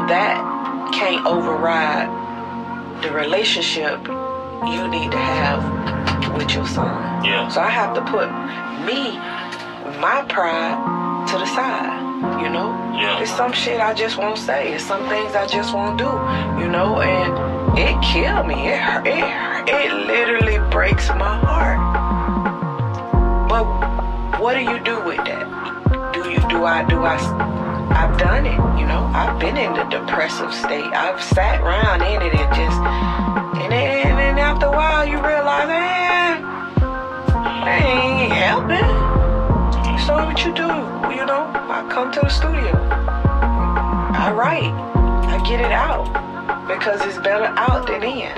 that can't override the relationship you need to have with your son. Yeah. So I have to put my pride to the side, you know? Yeah. It's some shit I just won't say. It's some things I just won't do, you know? And it killed me. It literally breaks my heart. But what do you do with that? I've done it, you know? I've been in the depressive state. I've sat around in it and just, and then after a while you realize, that ain't helping. So what you do, you know? I come to the studio. I write. I get it out. Because it's better out than in.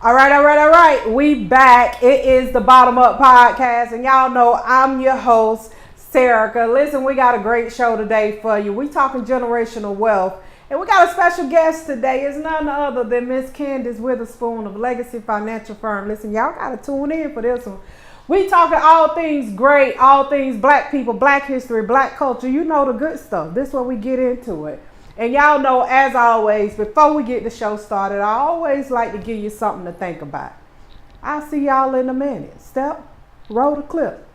All right. We back. It is the Bottom Up Podcast, and y'all know I'm your host, Serica. Listen, we got a great show today for you. We talking generational wealth, and we got a special guest today. It's none other than Miss KANDICE Witherspoon of Legacy Financial Firm. Listen, y'all got to tune in for this one. We talking all things great, all things black people, black history, black culture. You know the good stuff. This is where we get into it. And y'all know, as always, before we get the show started, I always like to give you something to think about. I'll see y'all in a minute. Step, roll the clip.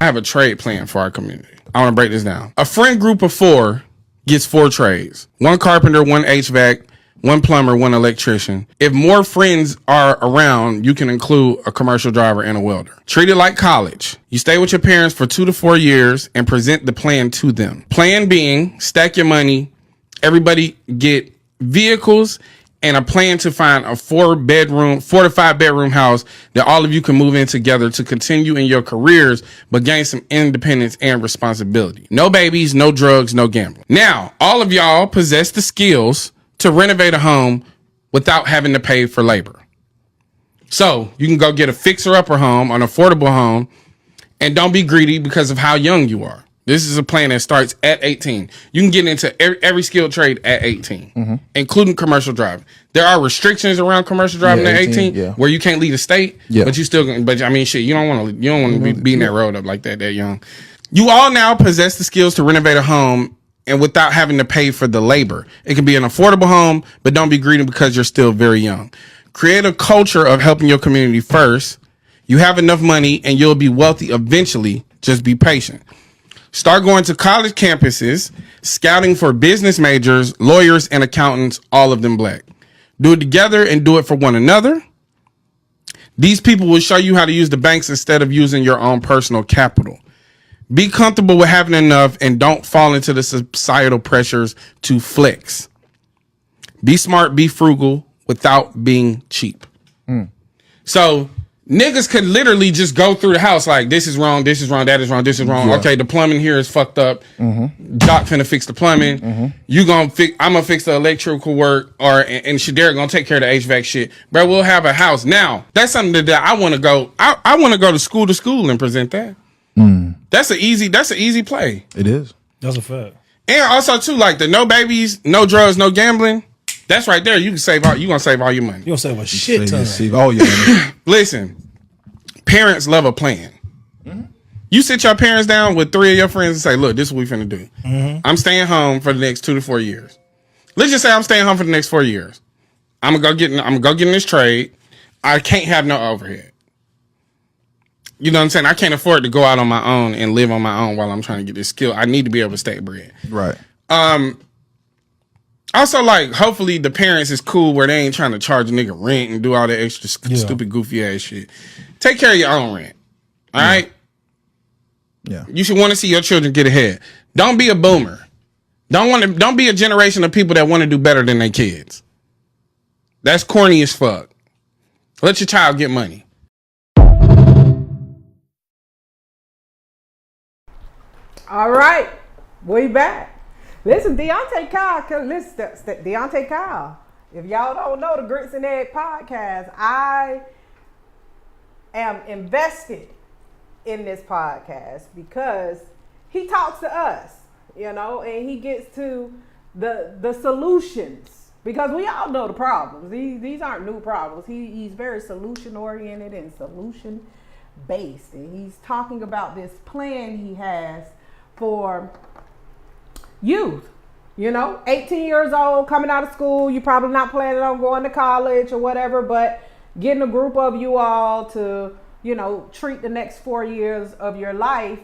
I have a trade plan for our community. I want to break this down. A friend group of 4 gets 4 trades. 1 carpenter, 1 HVAC, 1 plumber, 1 electrician. If more friends are around, you can include a commercial driver and a welder. Treat it like college. You stay with your parents for 2 to 4 years and present the plan to them. Plan being, stack your money, everybody get vehicles, and a plan to find a 4 to 5 bedroom house that all of you can move in together to continue in your careers, but gain some independence and responsibility. No babies, no drugs, no gambling. Now, all of y'all possess the skills to renovate a home without having to pay for labor. So you can go get a fixer-upper home, an affordable home, and don't be greedy because of how young you are. This is a plan that starts at 18. You can get into every skilled trade at 18, including commercial driving. There are restrictions around commercial driving at 18 where you can't leave the state, but you still. But I mean, shit, you don't want to be beating that road up like that young. You all now possess the skills to renovate a home and without having to pay for the labor. It can be an affordable home, but don't be greedy because you're still very young. Create a culture of helping your community first. You have enough money and you'll be wealthy eventually. Just be patient. Start going to college campuses, scouting for business majors, lawyers, and accountants, all of them black. Do it together and do it for one another. These people will show you how to use the banks instead of using your own personal capital. Be comfortable with having enough and don't fall into the societal pressures to flex. Be smart, be frugal without being cheap. So niggas could literally just go through the house like, this is wrong, that is wrong. Yeah. Okay, the plumbing here is fucked up. Doc finna fix the plumbing. I'm gonna fix the electrical work, and Shadera gonna take care of the HVAC shit. Bro, we'll have a house. Now, that's something that I wanna go. I wanna go to school and present that. That's an easy play. It is. That's a fact. And also too, like the no babies, no drugs, no gambling. That's right there. You gonna save all your money. You gonna save a shit ton. Save all your money. Listen, parents love a plan. You sit your parents down with 3 of your friends and say, look, this is what we finna do. I'm staying home for the next 2 to 4 years. Let's just say I'm staying home for the next 4 years. I'm gonna go get in this trade. I can't have no overhead. You know what I'm saying? I can't afford to go out on my own and live on my own while I'm trying to get this skill. I need to be able to stay bread. Right. Also, like, hopefully the parents is cool where they ain't trying to charge a nigga rent and do all that extra stupid, goofy ass shit. Take care of your own rent. All right? Yeah. You should want to see your children get ahead. Don't be a boomer. Don't be a generation of people that want to do better than their kids. That's corny as fuck. Let your child get money. All right, we back. Listen, Deontay Kyle. If y'all don't know the Grits and Egg podcast, I am invested in this podcast because he talks to us, and he gets to the solutions, because we all know the problems. These aren't new problems. He's very solution oriented and solution based, and he's talking about this plan he has for youth. 18 years old, coming out of school, you're probably not planning on going to college or whatever, but getting a group of you all to, treat the next 4 years of your life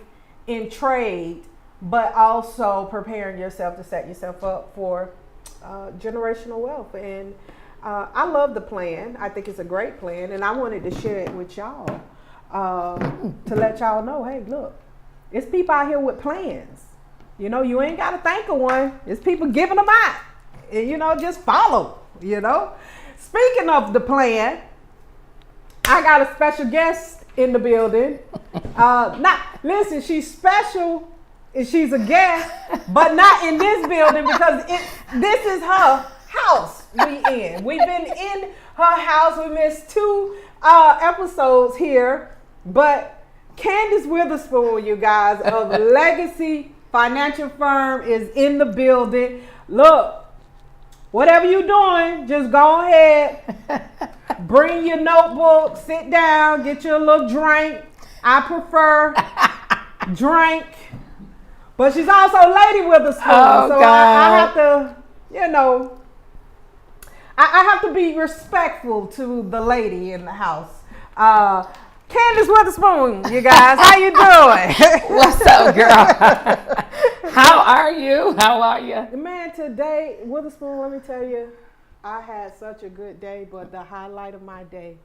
in trade, but also preparing yourself to set yourself up for generational wealth. And I love the plan. I think it's a great plan, and I wanted to share it with y'all to let y'all know, hey, look, it's people out here with plans. You ain't got to think of one. It's people giving them out. And, just follow, Speaking of the plan, I got a special guest in the building. Listen, she's special and she's a guest, but not in this building, because this is her house we in. We've been in her house. We missed 2 episodes here, but Candice Witherspoon, you guys, of Legacy Financial Firm, is in the building. Look, whatever you're doing, just go ahead, bring your notebook, sit down, get you a little drink. I prefer drink, but she's also Lady Witherspoon, so I have to, I have to be respectful to the lady in the house. Candice Witherspoon, you guys, how you doing? What's up, girl? How are you? Man, today, Witherspoon, let me tell you, I had such a good day, but the highlight of my day,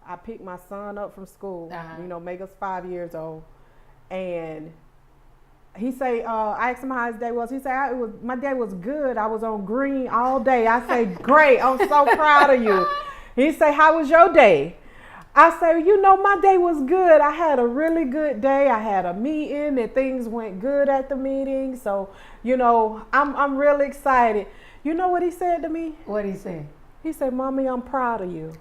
I picked my son up from school, Mega's 5 years old, and he say, I asked him how his day was. He said, my day was good. I was on green all day. I say, great, I'm so proud of you. He say, how was your day? I say, my day was good. I had a really good day. I had a meeting and things went good at the meeting. So, I'm really excited. You know what he said to me? What did he say? He said, Mommy, I'm proud of you.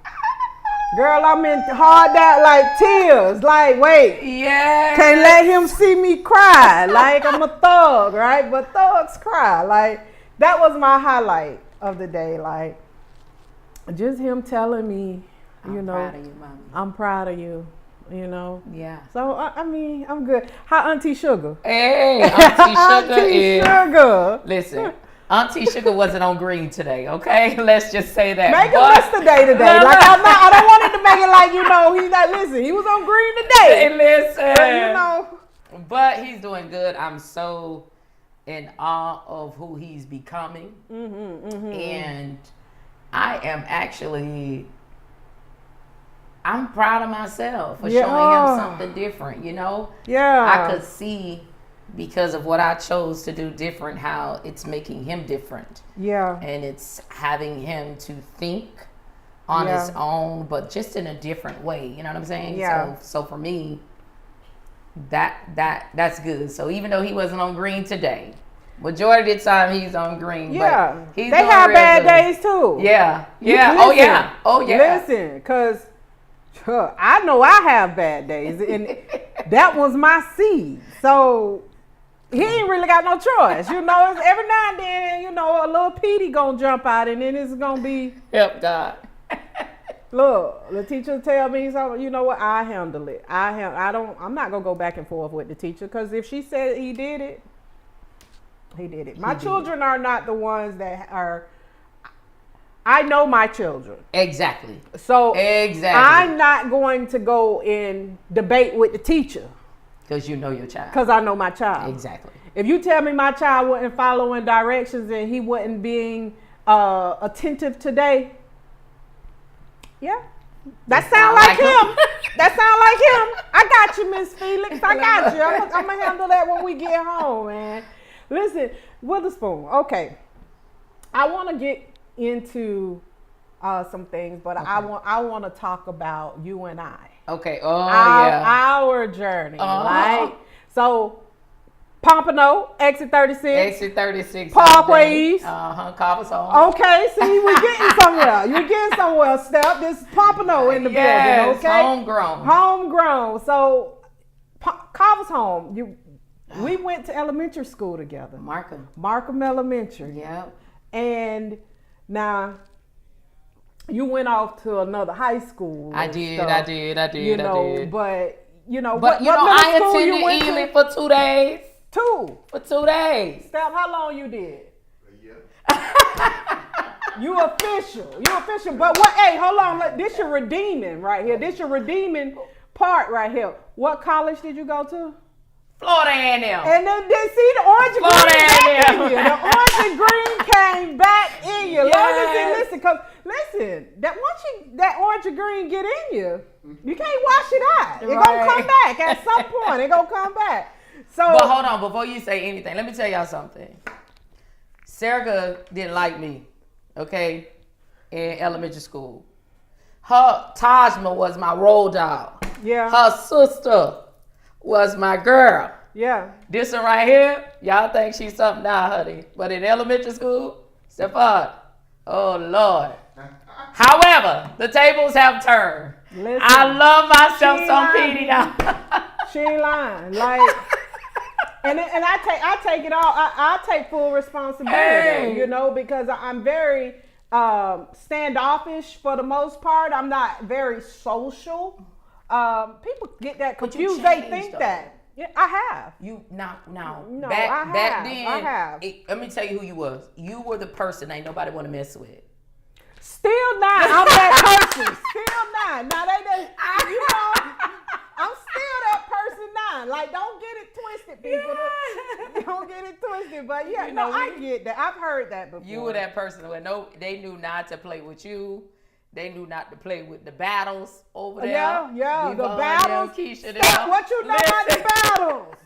Girl, I'm in hard that like tears. Like, wait. Yeah. Can't let him see me cry. Like, I'm a thug, right? But thugs cry. Like, that was my highlight of the day. Like, just him telling me, I'm proud of you, Mommy. I'm proud of you, Yeah. So, I'm good. How Auntie Sugar? Hey, Auntie Sugar Auntie Sugar. Listen, Auntie Sugar wasn't on green today, okay? Let's just say that. Make a list today. I don't want it to make it like, he's not, listen, he was on green today. Hey, listen. But he's doing good. I'm so in awe of who he's becoming. And I am actually... I'm proud of myself for showing him something different, Yeah. I could see, because of what I chose to do different, how it's making him different. Yeah. And it's having him to think on his own, but just in a different way. You know what I'm saying? Yeah. So for me, that's good. So even though he wasn't on green today, majority of the time he's on green. Yeah. But he's they have bad days too. Yeah. Listen, Oh yeah. Listen, because I know I have bad days, and that was my seed. So he ain't really got no choice. It's every now and then, a little Petey gonna jump out, and then it's gonna be help God. Look, the teacher tell me something. You know what? I handle it. I'm not gonna go back and forth with the teacher, because if she said he did it, he did it. My children are not the ones that are. I know my children. Exactly. So I'm not going to go in debate with the teacher. Because you know your child. Because I know my child. Exactly. If you tell me my child wasn't following directions and he wasn't being attentive today, yeah. That sound like him. That sound like him. I got you, Miss Felix. I got you. I'm going to handle that when we get home, man. Listen, Witherspoon. Okay. I want to get into some things, but okay. I want to talk about you and I. Okay. Our journey, right? So Pompano, exit 36. Exit 36. Parkway East. Carver's home. Okay, see, we're getting somewhere. You're getting somewhere, Steph. This is Pompano in the building, okay? Homegrown. Homegrown. So, Carver's home. We went to elementary school together. Markham Elementary. Yep. And now, you went off to another high school. I did. But I attended Ely for 2 days. For 2 days. Steph, how long you did? A year. You official. But what? Hey, hold on. This your redeeming right here. This your redeeming part right here. What college did you go to? Florida A&M. And then see the orange and green back in you. The orange and green came back in you. Yes. Listen, that once that orange and green get in you, you can't wash it out. It's gonna come back at some point. It's gonna come back. So, but hold on, before you say anything, let me tell y'all something. Sarah didn't like me, okay, in elementary school. Her Tajma was my road dog. Yeah. Her sister was my girl. Yeah. This one right here, y'all think she's something now, honey. But in elementary school, step up. Oh, Lord. However, the tables have turned. Listen, I love myself some Petey now. She ain't lying. And I take it all. I take full responsibility, because I'm very standoffish for the most part. I'm not very social. People get that confused. They think that. Yeah, I have. You now. No, back then. I have. Let me tell you who you was. You were the person ain't nobody want to mess with. Still not. I'm that person. Still not. Now I'm still that person now. Like, don't get it twisted, people. Yeah. Don't get it twisted. But I get that. I've heard that before. You were that person where they knew not to play with you. They knew not to play with the battles over there. Yeah. The battles. What you know about the battles?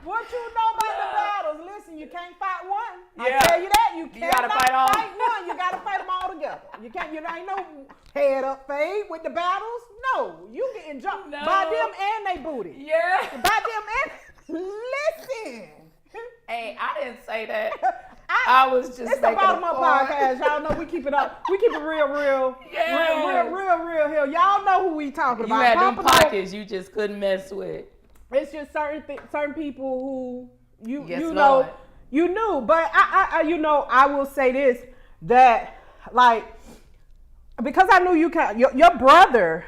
What you know about the battles? Listen, you can't fight one. I tell you that. You cannot fight one. You gotta fight them all together. You can't. Ain't no head up fade with the battles. No, you getting jumped by them and they booty. Yeah. By them and listen. Hey, I didn't say that. I was just. It's the bottom up podcast. Y'all know we keep it up. We keep it real here. Y'all know who we talking about. You had them pockets you just couldn't mess with. It's just certain people who you knew, but I will say this, that because I knew your brother,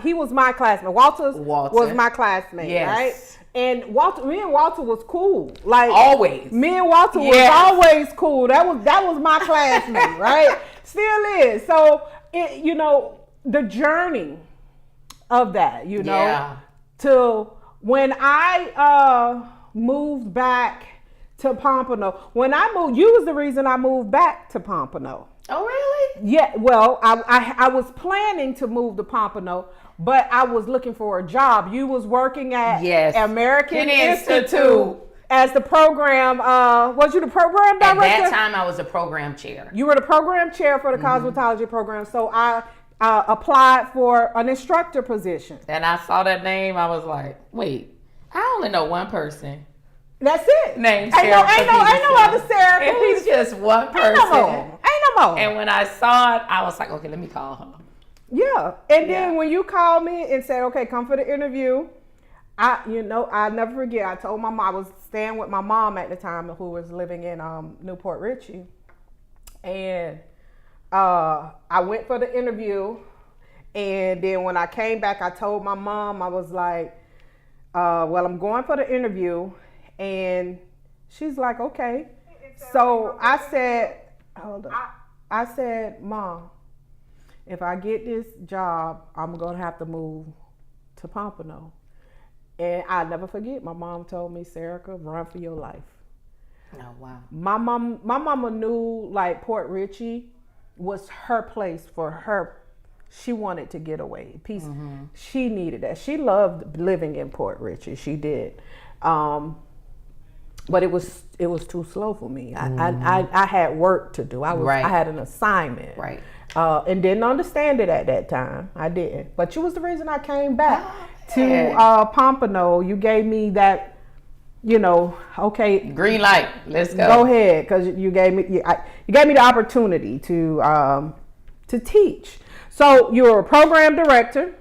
he was my classmate. Walter was my classmate, right? And me and Walter was cool. Always. Me and Walter was always cool. That was my classmate, right? Still is. So the journey of that, to when I moved back to Pompano. When I moved, you was the reason I moved back to Pompano. Oh, really? Yeah. Well, I was planning to move to Pompano, but I was looking for a job. You was working at American Institute as the program. Was you the program director? At that time, I was the program chair. You were the program chair for the cosmetology program. So I applied for an instructor position. And I saw that name. I was like, wait, I only know one person. That's it. Named Sarah. Ain't no other Sarah. And he's just one person. Ain't no more. And when I saw it, I was like, okay, let me call her. Yeah. And then when you called me and said, okay, come for the interview, I'll never forget. I told my mom, I was staying with my mom at the time who was living in Newport Richie. And I went for the interview. And then when I came back, I told my mom, I was like, well, I'm going for the interview. And she's like, okay. So I said, hold on. I said, Mom, if I get this job, I'm going to have to move to Pompano. And I'll never forget, my mom told me, Sarah, run for your life. Oh, wow. My mama knew Port Richie was her place for her. She wanted to get away. Peace. Mm-hmm. She needed that. She loved living in Port Richie. She did. But it was too slow for me. I had work to do. I had an assignment. Right. And didn't understand it at that time. I didn't. But you was the reason I came back to Pompano. You gave me that okay, Green light. Let's go. go ahead, because you gave me the opportunity to teach. So you're a program director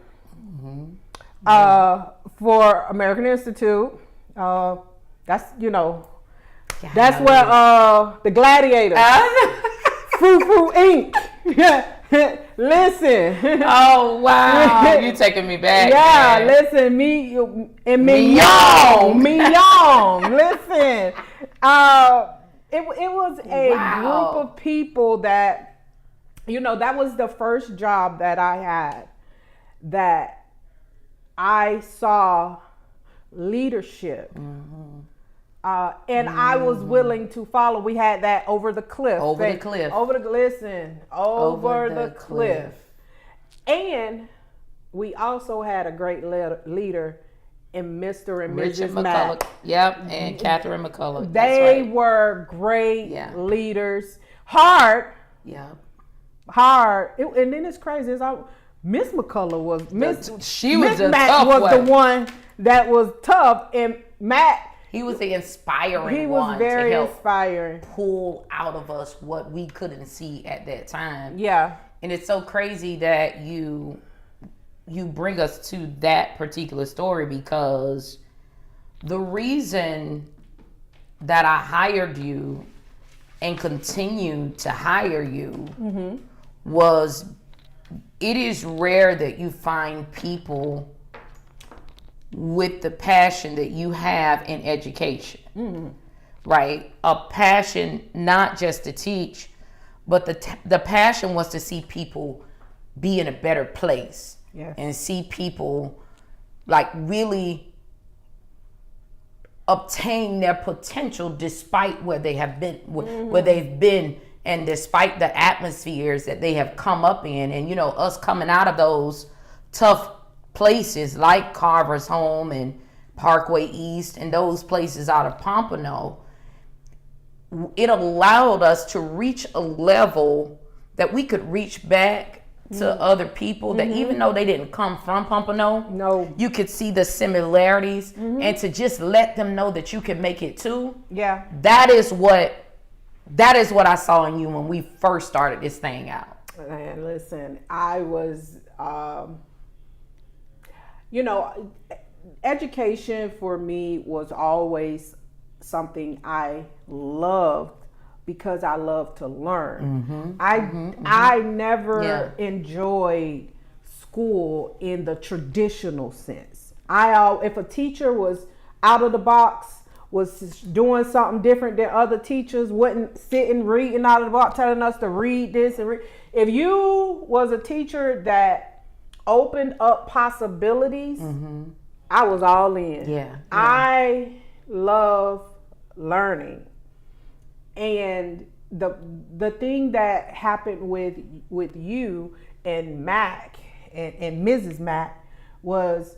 for American Institute. That's that's where the Gladiator, Frou Inc. Listen. Oh wow, you taking me back. Yeah, man. listen, Mignon. Listen, it was a group of people that, that was the first job that I had that I saw leadership. And I was willing to follow. We had that over the cliff. Over the cliff. And we also had a great leader in Mr. and Richard Mrs. McCullough. Mack. Yep, and Catherine McCullough. They were great leaders. Hard. Yep. And then it's crazy. Miss McCullough was She was the Mack tough was one. the one that was tough, and Matt. He was the inspiring He was one very to help inspiring. pull out of us what we couldn't see at that time. Yeah. And it's so crazy that you bring us to that particular story, because the reason that I hired you and continue to hire you was, it is rare that you find people with the passion that you have in education, right? A passion not just to teach, but the passion was to see people be in a better place. Yes. And see people like really obtain their potential despite where they have been, where they've been, and despite the atmospheres that they have come up in. And us coming out of those tough places like Carver's Home and Parkway East and those places out of Pompano, it allowed us to reach a level that we could reach back to other people that even though they didn't come from Pompano, you could see the similarities, and to just let them know that you can make it too. Yeah. That is what I saw in you when we first started this thing out. And listen, I was, education for me was always something I loved, because I love to learn. I never enjoyed school in the traditional sense. If a teacher was out of the box, was doing something different than other teachers, wasn't sitting reading out of the box, telling us to read this and read. If you was a teacher that opened up possibilities, I was all in. Yeah. I love learning. And the thing that happened with you and Mac and Mrs. Mac was,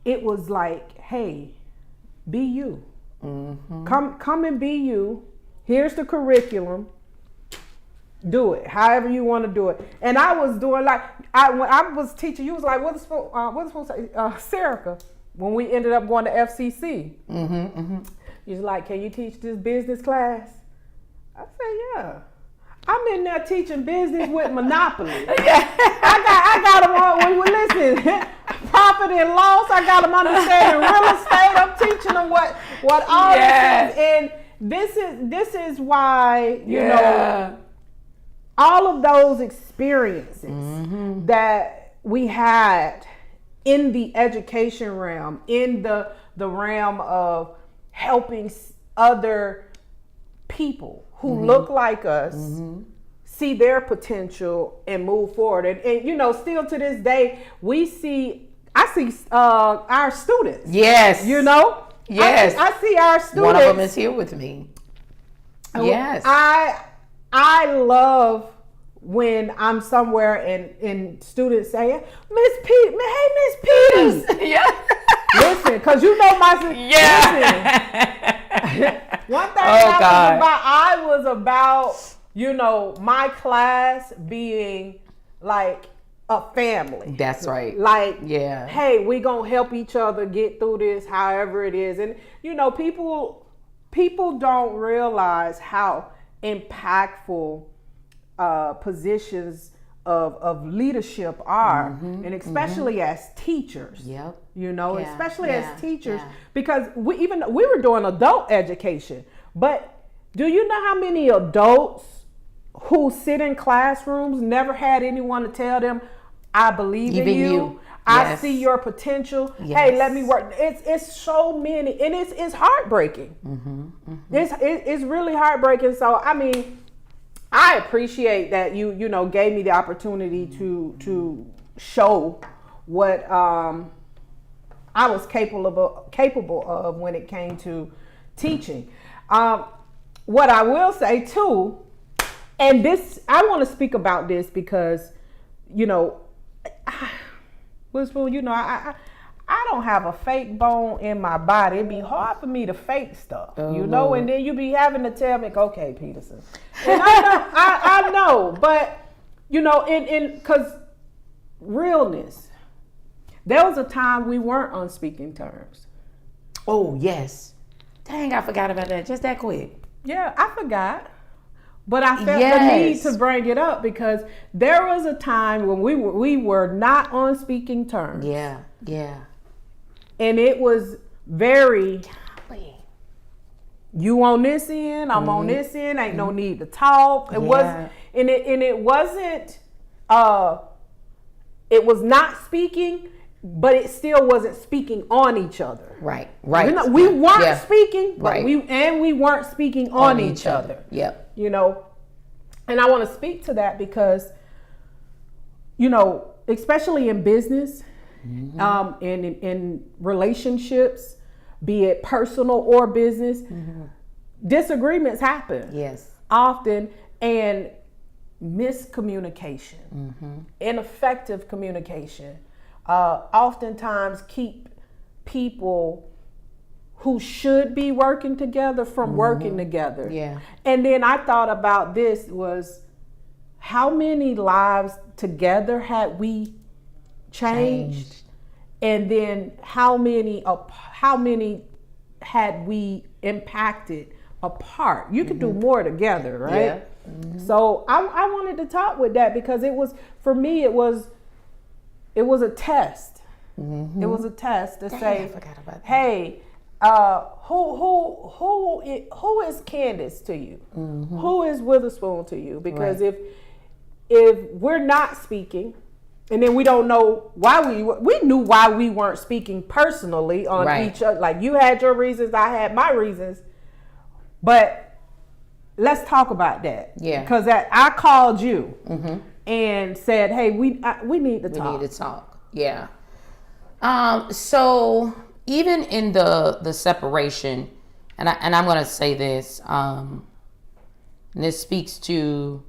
it was like, hey, be you. Come and be you. Here's the curriculum. Do it however you want to do it. And I was doing when I was teaching, you was like, Witherspoon, Serica, when we ended up going to FCC. You was like, can you teach this business class? I said, yeah. I'm in there teaching business with Monopoly. I got them on. Listen, profit and loss. I got them understanding real estate. I'm teaching them what all this is. And this is why all of those experiences that we had in the education realm, in the realm of helping other people who look like us see their potential and move forward. And still to this day, I see our students. Yes. Yes. I see our students. One of them is here with me. Yes. I love when I'm somewhere and students say, hey, Miss Peters. Yeah. Listen, because my sister. Yeah. One thing I was about, my class being like a family. That's right. Like, yeah. Hey, we gonna help each other get through this, however it is. And people don't realize how impactful positions of leadership are, and especially as teachers. Yep. Especially as teachers, because we were doing adult education, but do you know how many adults who sit in classrooms never had anyone to tell them, I believe in you. I see your potential. Yes. Hey, let me work. It's so many, and it's heartbreaking. It's really heartbreaking. So I mean, I appreciate that you gave me the opportunity to show what I was capable of when it came to teaching. What I will say too, and this I want to speak about this because Witherspoon, I don't have a fake bone in my body. It'd be hard for me to fake stuff, Lord. and then you be having to tell me, okay, Peterson. And I know, but because realness, there was a time we weren't on speaking terms. Oh, yes. Dang, I forgot about that. Just that quick. Yeah, I forgot. But I felt the need to bring it up because there was a time when we were not on speaking terms. Yeah. And it was very, you on this end, I'm on this end, ain't no need to talk. It was not speaking, but it still wasn't speaking on each other. Right. We weren't speaking, but right. we weren't speaking on each other. Yep. And I want to speak to that because, especially in business, in relationships, be it personal or business, disagreements happen. Yes. Often, and miscommunication, ineffective communication, oftentimes keep people who should be working together from working together. Yeah. And then I thought about this was how many lives together had we changed? And then how many had we impacted apart? You could do more together, right? Yeah. So I wanted to talk with that because it was, for me, it was a test. It was a test to say, I forgot about that. Hey, who is Candice to you? Who is Witherspoon to you? Because if we're not speaking, and then we don't know why we knew why we weren't speaking personally on each other. Like you had your reasons, I had my reasons, but let's talk about that. Yeah. Because I called you and said, hey, we need to talk. We need to talk. Yeah. So even in the separation, and I'm going to say this, and this speaks to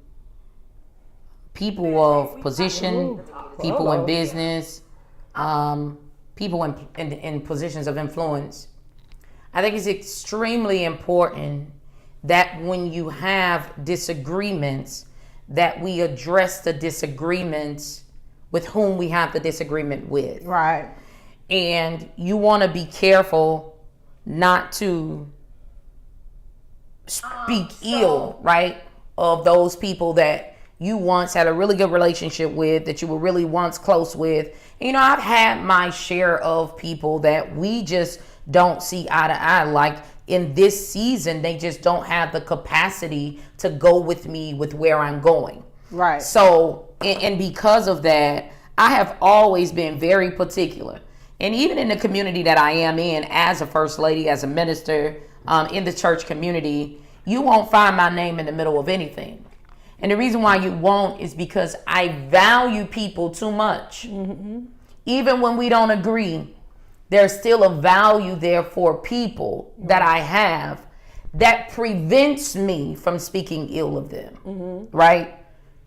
people of position, people in business, people in positions of influence. I think it's extremely important that when you have disagreements, that we address the disagreements with whom we have the disagreement with. Right. And you want to be careful not to speak ill, right, of those people that you once had a really good relationship with, that you were really once close with. And, I've had my share of people that we just don't see eye to eye. Like in this season, they just don't have the capacity to go with me with where I'm going. Right. So, and because of that, I have always been very particular. And even in the community that I am in, as a first lady, as a minister, in the church community, you won't find my name in the middle of anything. And the reason why you won't is because I value people too much. Even when we don't agree, there's still a value there for people that I have that prevents me from speaking ill of them, right?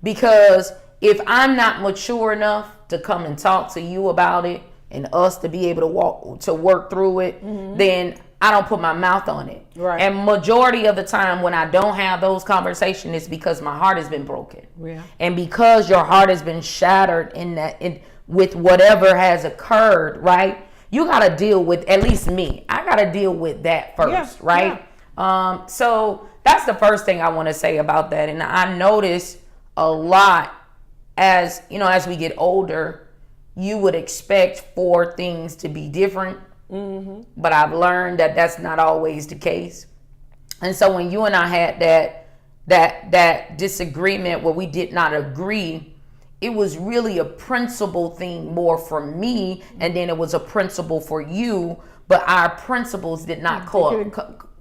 Because if I'm not mature enough to come and talk to you about it, and us to be able to work through it, then I don't put my mouth on it. Right. And majority of the time when I don't have those conversations, it's because my heart has been broken. Yeah. And because your heart has been shattered with whatever has occurred, right? You got to deal with, at least me, I got to deal with that first, right? Yeah. So that's the first thing I want to say about that. And I notice a lot as we get older, you would expect for things to be different. Mm-hmm. But I've learned that that's not always the case. And so when you and I had that disagreement where we did not agree, it was really a principle thing more for me, and then it was a principle for you, but our principles did not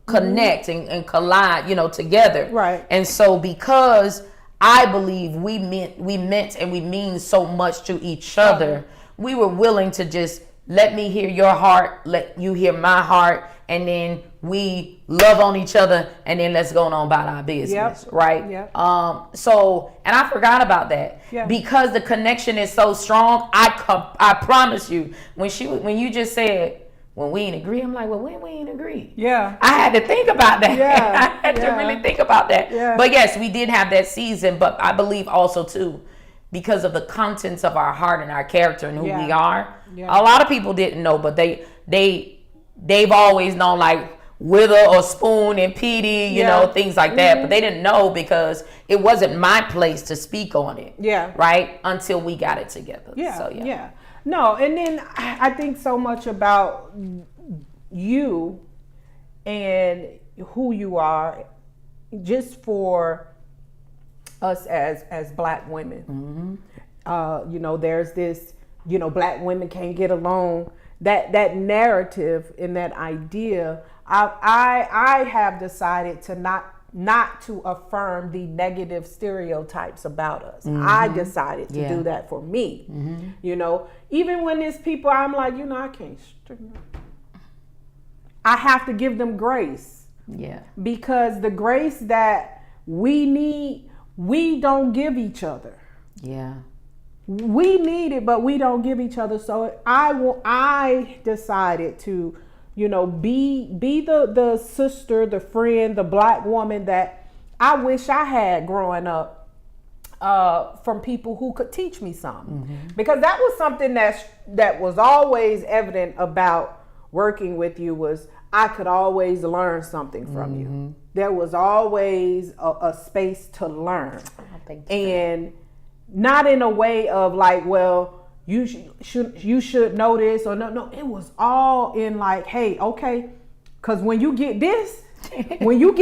connect and collide, together. Right. And so because I believe we meant and we mean so much to each other, we were willing to just let me hear your heart, let you hear my heart, and then we love on each other, and then let's go on about our business, right? Yep. And I forgot about that because the connection is so strong. I promise you, when you just said, when we ain't agree, I'm like, well, when we ain't agree? Yeah. I had to think about that. Yeah. I had to really think about that. Yeah. But yes, we did have that season, but I believe also too, because of the contents of our heart and our character and who we are. Yeah. A lot of people didn't know, but they've always known, like WITHERSPOON and PD, you know, things like that. But they didn't know because it wasn't my place to speak on it. Yeah. Right? Until we got it together. Yeah. So, yeah. No, and then I think so much about you and who you are, just for us as Black women. Mm-hmm. There's this, Black women can't get along. That narrative and that idea, I have decided to not to affirm the negative stereotypes about us. Mm-hmm. I decided to do that for me. Mm-hmm. Even when there's people, I'm like, I can't. I have to give them grace. Yeah. Because the grace that we need, we don't give each other. Yeah. We need it, but we don't give each other. So I decided to, be the sister, the friend, the Black woman that I wish I had growing up, from people who could teach me something. Mm-hmm. Because that was something that was always evident about working with you, was I could always learn something from you. There was always a space to learn. And not in a way of like, well, you should know this, or no, it was all in like, hey, okay, because when you get this, Petey, you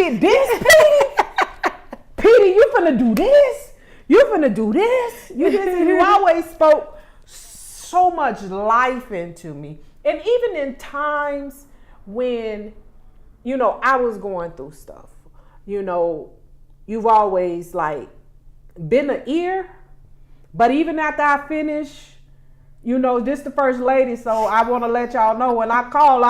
finna do this, you finna do this, you always spoke so much life into me. And even in times when, I was going through stuff, you've always like been an ear. But even after I finish, this the first lady, so I want to let y'all know, when I call,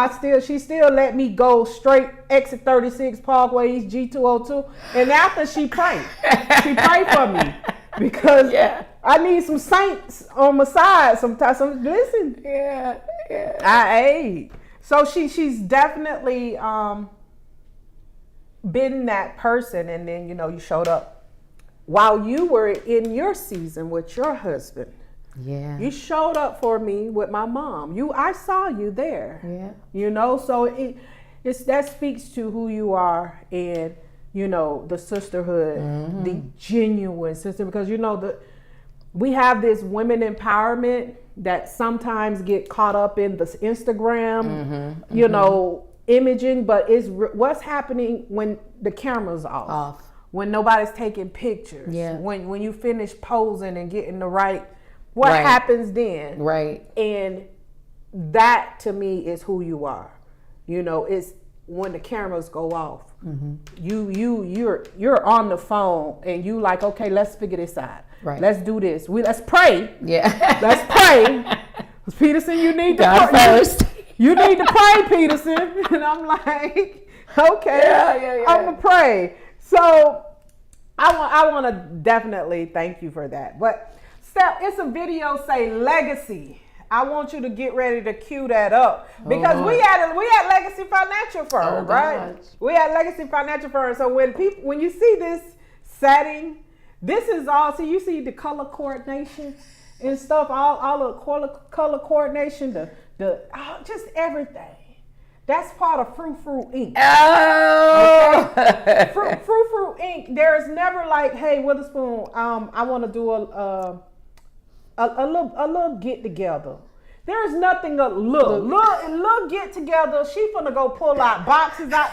she still let me go straight exit 36 Parkway East G202. And after she prayed for me, because I need some saints on my side sometimes. Listen, I ate. So she's definitely been that person. And then you showed up while you were in your season with your husband. Yeah. You showed up for me with my mom. I saw you there. Yeah. So it's that speaks to who you are, and the sisterhood, the genuine sister, because we have this women empowerment that sometimes get caught up in the Instagram, imaging, but it's what's happening when the camera's off. When nobody's taking pictures, when you finish posing and getting the right, what happens then? Right. And that to me is who you are. It's when the cameras go off. Mm-hmm. You're on the phone and you like, okay, let's figure this out. Right. Let's do this. Let's pray. Yeah. Let's pray. Peterson, you need to pray first. You need to pray, Peterson. And I'm like, okay, I'm gonna pray. So I want to definitely thank you for that. But Steph, it's a video say legacy. I want you to get ready to cue that up because we had Legacy Financial Firm, right? We had Legacy Financial Firm. So when you see this setting, this is all. So you see the color coordination and stuff, all the color coordination, just everything. That's part of Frou Inc. Oh, okay? Frou Inc. There's never like, hey, Witherspoon, I want to do a little get together. There's nothing a little get together. She finna go pull out boxes out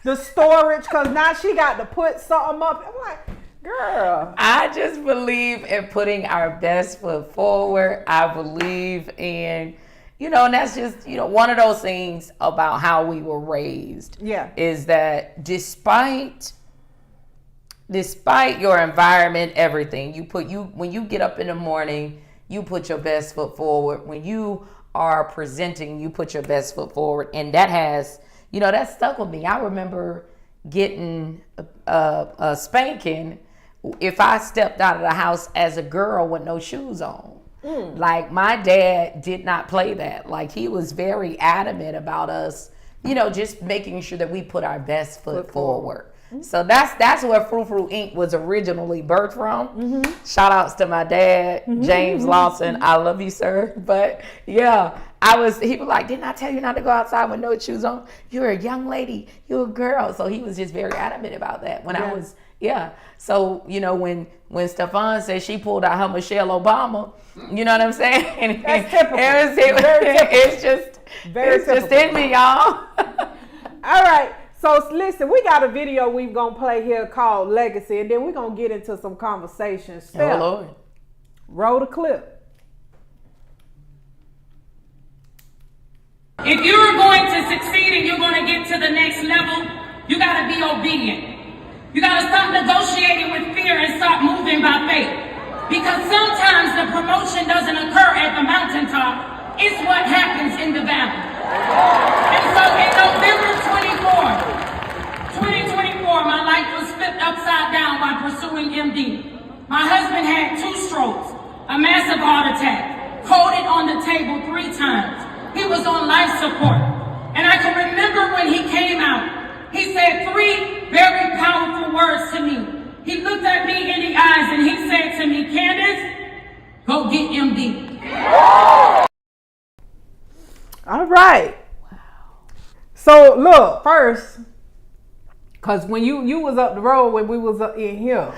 the storage because now she got to put something up. I'm like, girl. I just believe in putting our best foot forward. I believe in, and that's just, one of those things about how we were raised. Yeah. Is that despite your environment, everything, when you get up in the morning, you put your best foot forward. When you are presenting, you put your best foot forward. And that has, that stuck with me. I remember getting a spanking if I stepped out of the house as a girl with no shoes on. Like, my dad did not play that. Like, he was very adamant about us, just making sure that we put our best foot forward. So that's where Frou Inc. was originally birthed from. Shout outs to my dad, James Lawson. I love you, sir. But yeah, he was like, didn't I tell you not to go outside with no shoes on? You're a young lady, you're a girl. So he was just very adamant about that when I was, So, when Stefan said she pulled out her Michelle Obama, you know what I'm saying? That's typical. It's just in me, y'all. All right. So listen, we got a video we're going to play here called Legacy, and then we're going to get into some conversations. Oh, Lord. Roll the clip. If you're going to succeed and you're going to get to the next level, you got to be obedient. You got to stop negotiating with fear and start moving by faith. Because sometimes the promotion doesn't occur at the mountaintop. It's what happens in the valley. And so in November 2024, my life was flipped upside down while pursuing MD. My husband had 2 strokes, a massive heart attack, coded on the table 3 times. He was on life support. And I can remember when he came out, he said 3 very powerful words to me. He looked at me in the eyes and he said to me, Candace, go get MD. All right. Wow. So look, first, because when you was up the road when we was up in here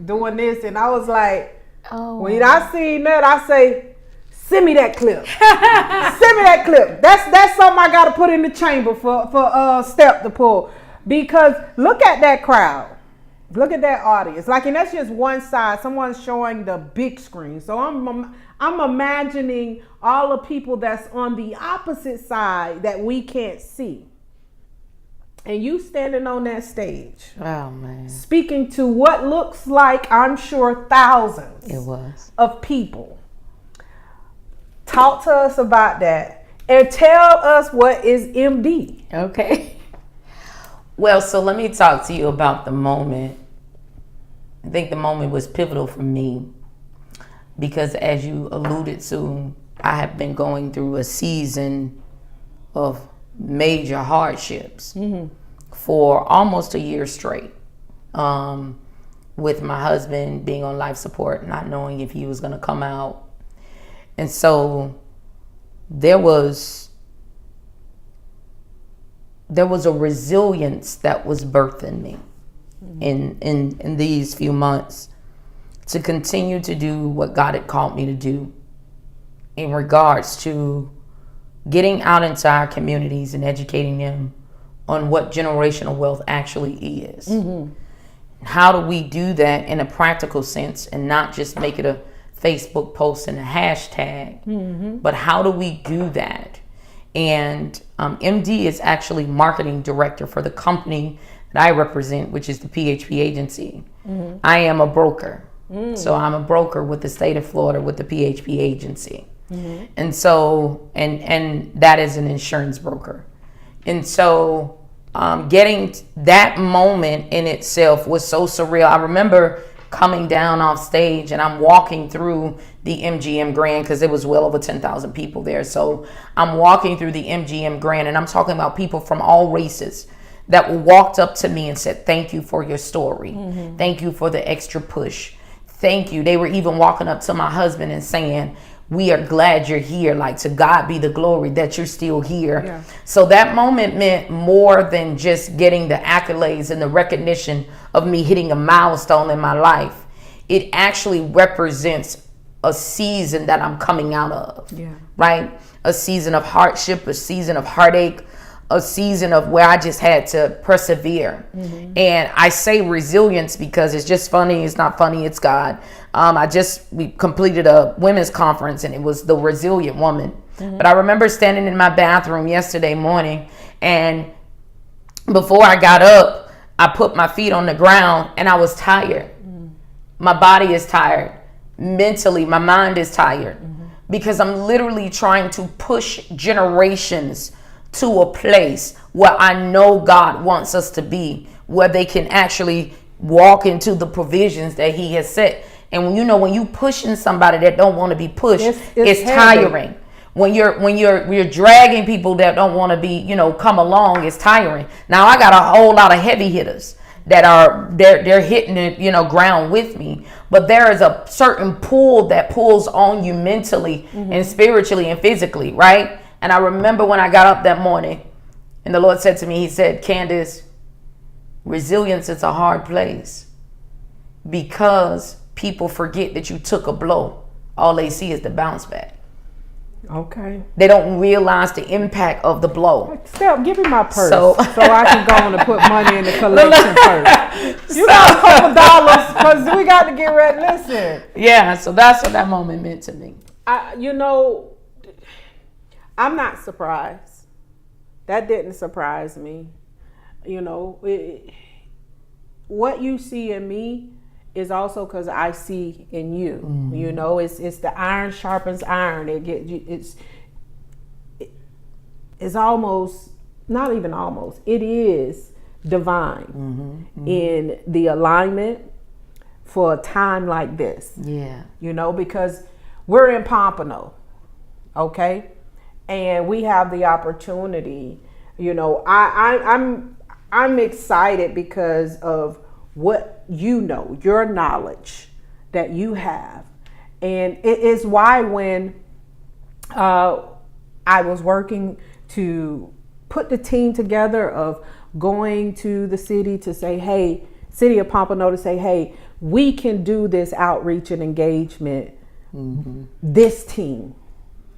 doing this, and I was like, when I seen that, I say, send me that clip. Send me that clip. That's something I got to put in the chamber for Step to pull. Because look at that crowd. Look at that audience. Like, and that's just one side. Someone's showing the big screen. So I'm imagining all the people that's on the opposite side that we can't see. And you standing on that stage. Oh, man. Speaking to what looks like, I'm sure, thousands of people. Talk to us about that and tell us what is MD. Okay. Well, so let me talk to you about the moment. I think the moment was pivotal for me because, as you alluded to, I have been going through a season of major hardships for almost a year straight, with my husband being on life support, not knowing if he was going to come out. And so there was a resilience that was birthed in me in these few months to continue to do what God had called me to do in regards to getting out into our communities and educating them on what generational wealth actually is. How do we do that in a practical sense and not just make it a Facebook post and a hashtag, but how do we do that? And MD is actually marketing director for the company that I represent, which is the PHP agency. I am a broker. So I'm a broker with the state of Florida with the PHP agency. And so, and that is an insurance broker. And so getting that moment in itself was so surreal. I remember coming down off stage, and I'm walking through the MGM Grand, because it was well over 10,000 people there. So I'm walking through the MGM Grand, and I'm talking about people from all races that walked up to me and said, thank you for your story. Thank you for the extra push. Thank you. They were even walking up to my husband and saying, we are glad you're here. Like, to God be the glory that you're still here. Yeah. So that moment meant more than just getting the accolades and the recognition of me hitting a milestone in my life. It actually represents a season that I'm coming out of. Yeah. Right? A season of hardship, a season of heartache, a season of where I just had to persevere. And I say resilience because it's just funny. It's not funny. It's God. We completed a women's conference, and it was the resilient woman. But I remember standing in my bathroom yesterday morning, and before I got up, I put my feet on the ground, and I was tired. My body is tired. Mentally, my mind is tired, because I'm literally trying to push generations to a place where I know God wants us to be, where they can actually walk into the provisions that He has set. And when you pushing somebody that don't want to be pushed, it's tiring. When you're dragging people that don't want to be, come along, it's tiring. Now I got a whole lot of heavy hitters that they're hitting the ground with me, but there is a certain pull that pulls on you mentally and spiritually and physically, right? And I remember when I got up that morning, and the Lord said to me, He said, Candice, resilience is a hard place, because people forget that you took a blow. All they see is the bounce back. Okay. They don't realize the impact of the blow. Steph, give me my purse So I can go on and put money in the collection first. You got a couple dollars, because we got to get ready. Listen. Yeah, so that's what that moment meant to me. I'm not surprised. That didn't surprise me. What you see in me is also because I see in you. It's the iron sharpens iron. It's almost, not even almost, it is divine in the alignment for a time like this. Yeah. Because we're in Pompano, okay? And we have the opportunity, I'm excited because of what your knowledge that you have. And it is why when I was working to put the team together of going to the city to say, hey, city of Pompano, to say, hey, we can do this outreach and engagement, this team,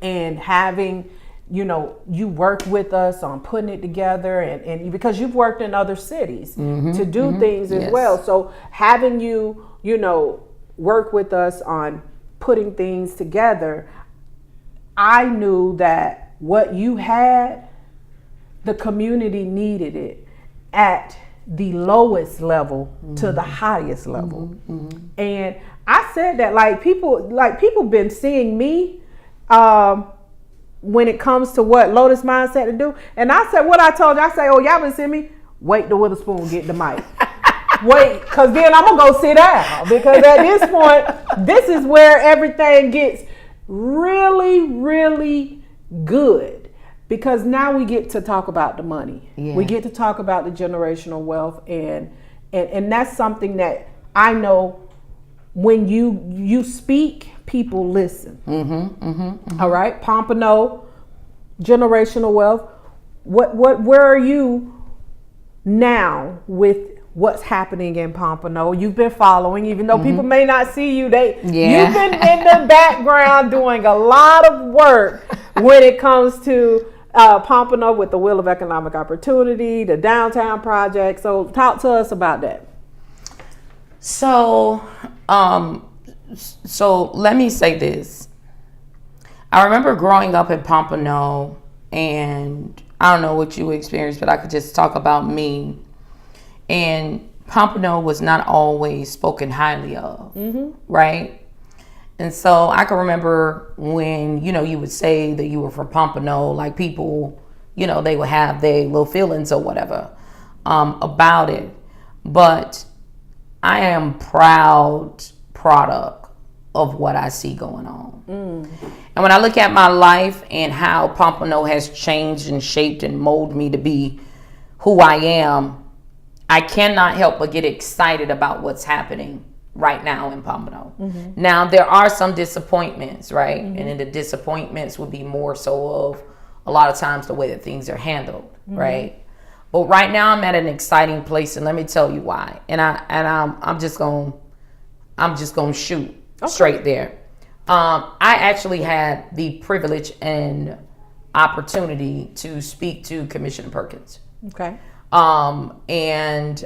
and having, you work with us on putting it together, and because you've worked in other cities to do things as well. So having you, work with us on putting things together, I knew that what you had, the community needed it at the lowest level to the highest level. And I said that people been seeing me when it comes to what Lotus Mindset to do. And I said, what I told you, I say, oh, y'all been seeing me? Wait till Witherspoon get the mic. Wait, because then I'm going to go sit down. Because at this point, this is where everything gets really, really good. Because now we get to talk about the money. Yeah. We get to talk about the generational wealth. And that's something that I know when you speak, people listen. All right, Pompano, generational wealth. Where are you now with what's happening in Pompano? You've been following, even though people may not see you. You've been in the background doing a lot of work when it comes to Pompano with the Wheel of Economic Opportunity, the downtown project. So talk to us about that. So let me say this. I remember growing up in Pompano, and I don't know what you experienced, but I could just talk about me. And Pompano was not always spoken highly of, right? And so I can remember when, you would say that you were from Pompano, like people, they would have their little feelings or whatever about it. But I am proud product of what I see going on. And when I look at my life and how Pompano has changed and shaped and molded me to be who I am, I cannot help but get excited about what's happening right now in Pompano. Now, there are some disappointments, right? And then the disappointments would be more so of a lot of times the way that things are handled, right? But right now I'm at an exciting place, and let me tell you why. And I'm just gonna shoot straight there. I actually had the privilege and opportunity to speak to Commissioner Perkins. Okay. And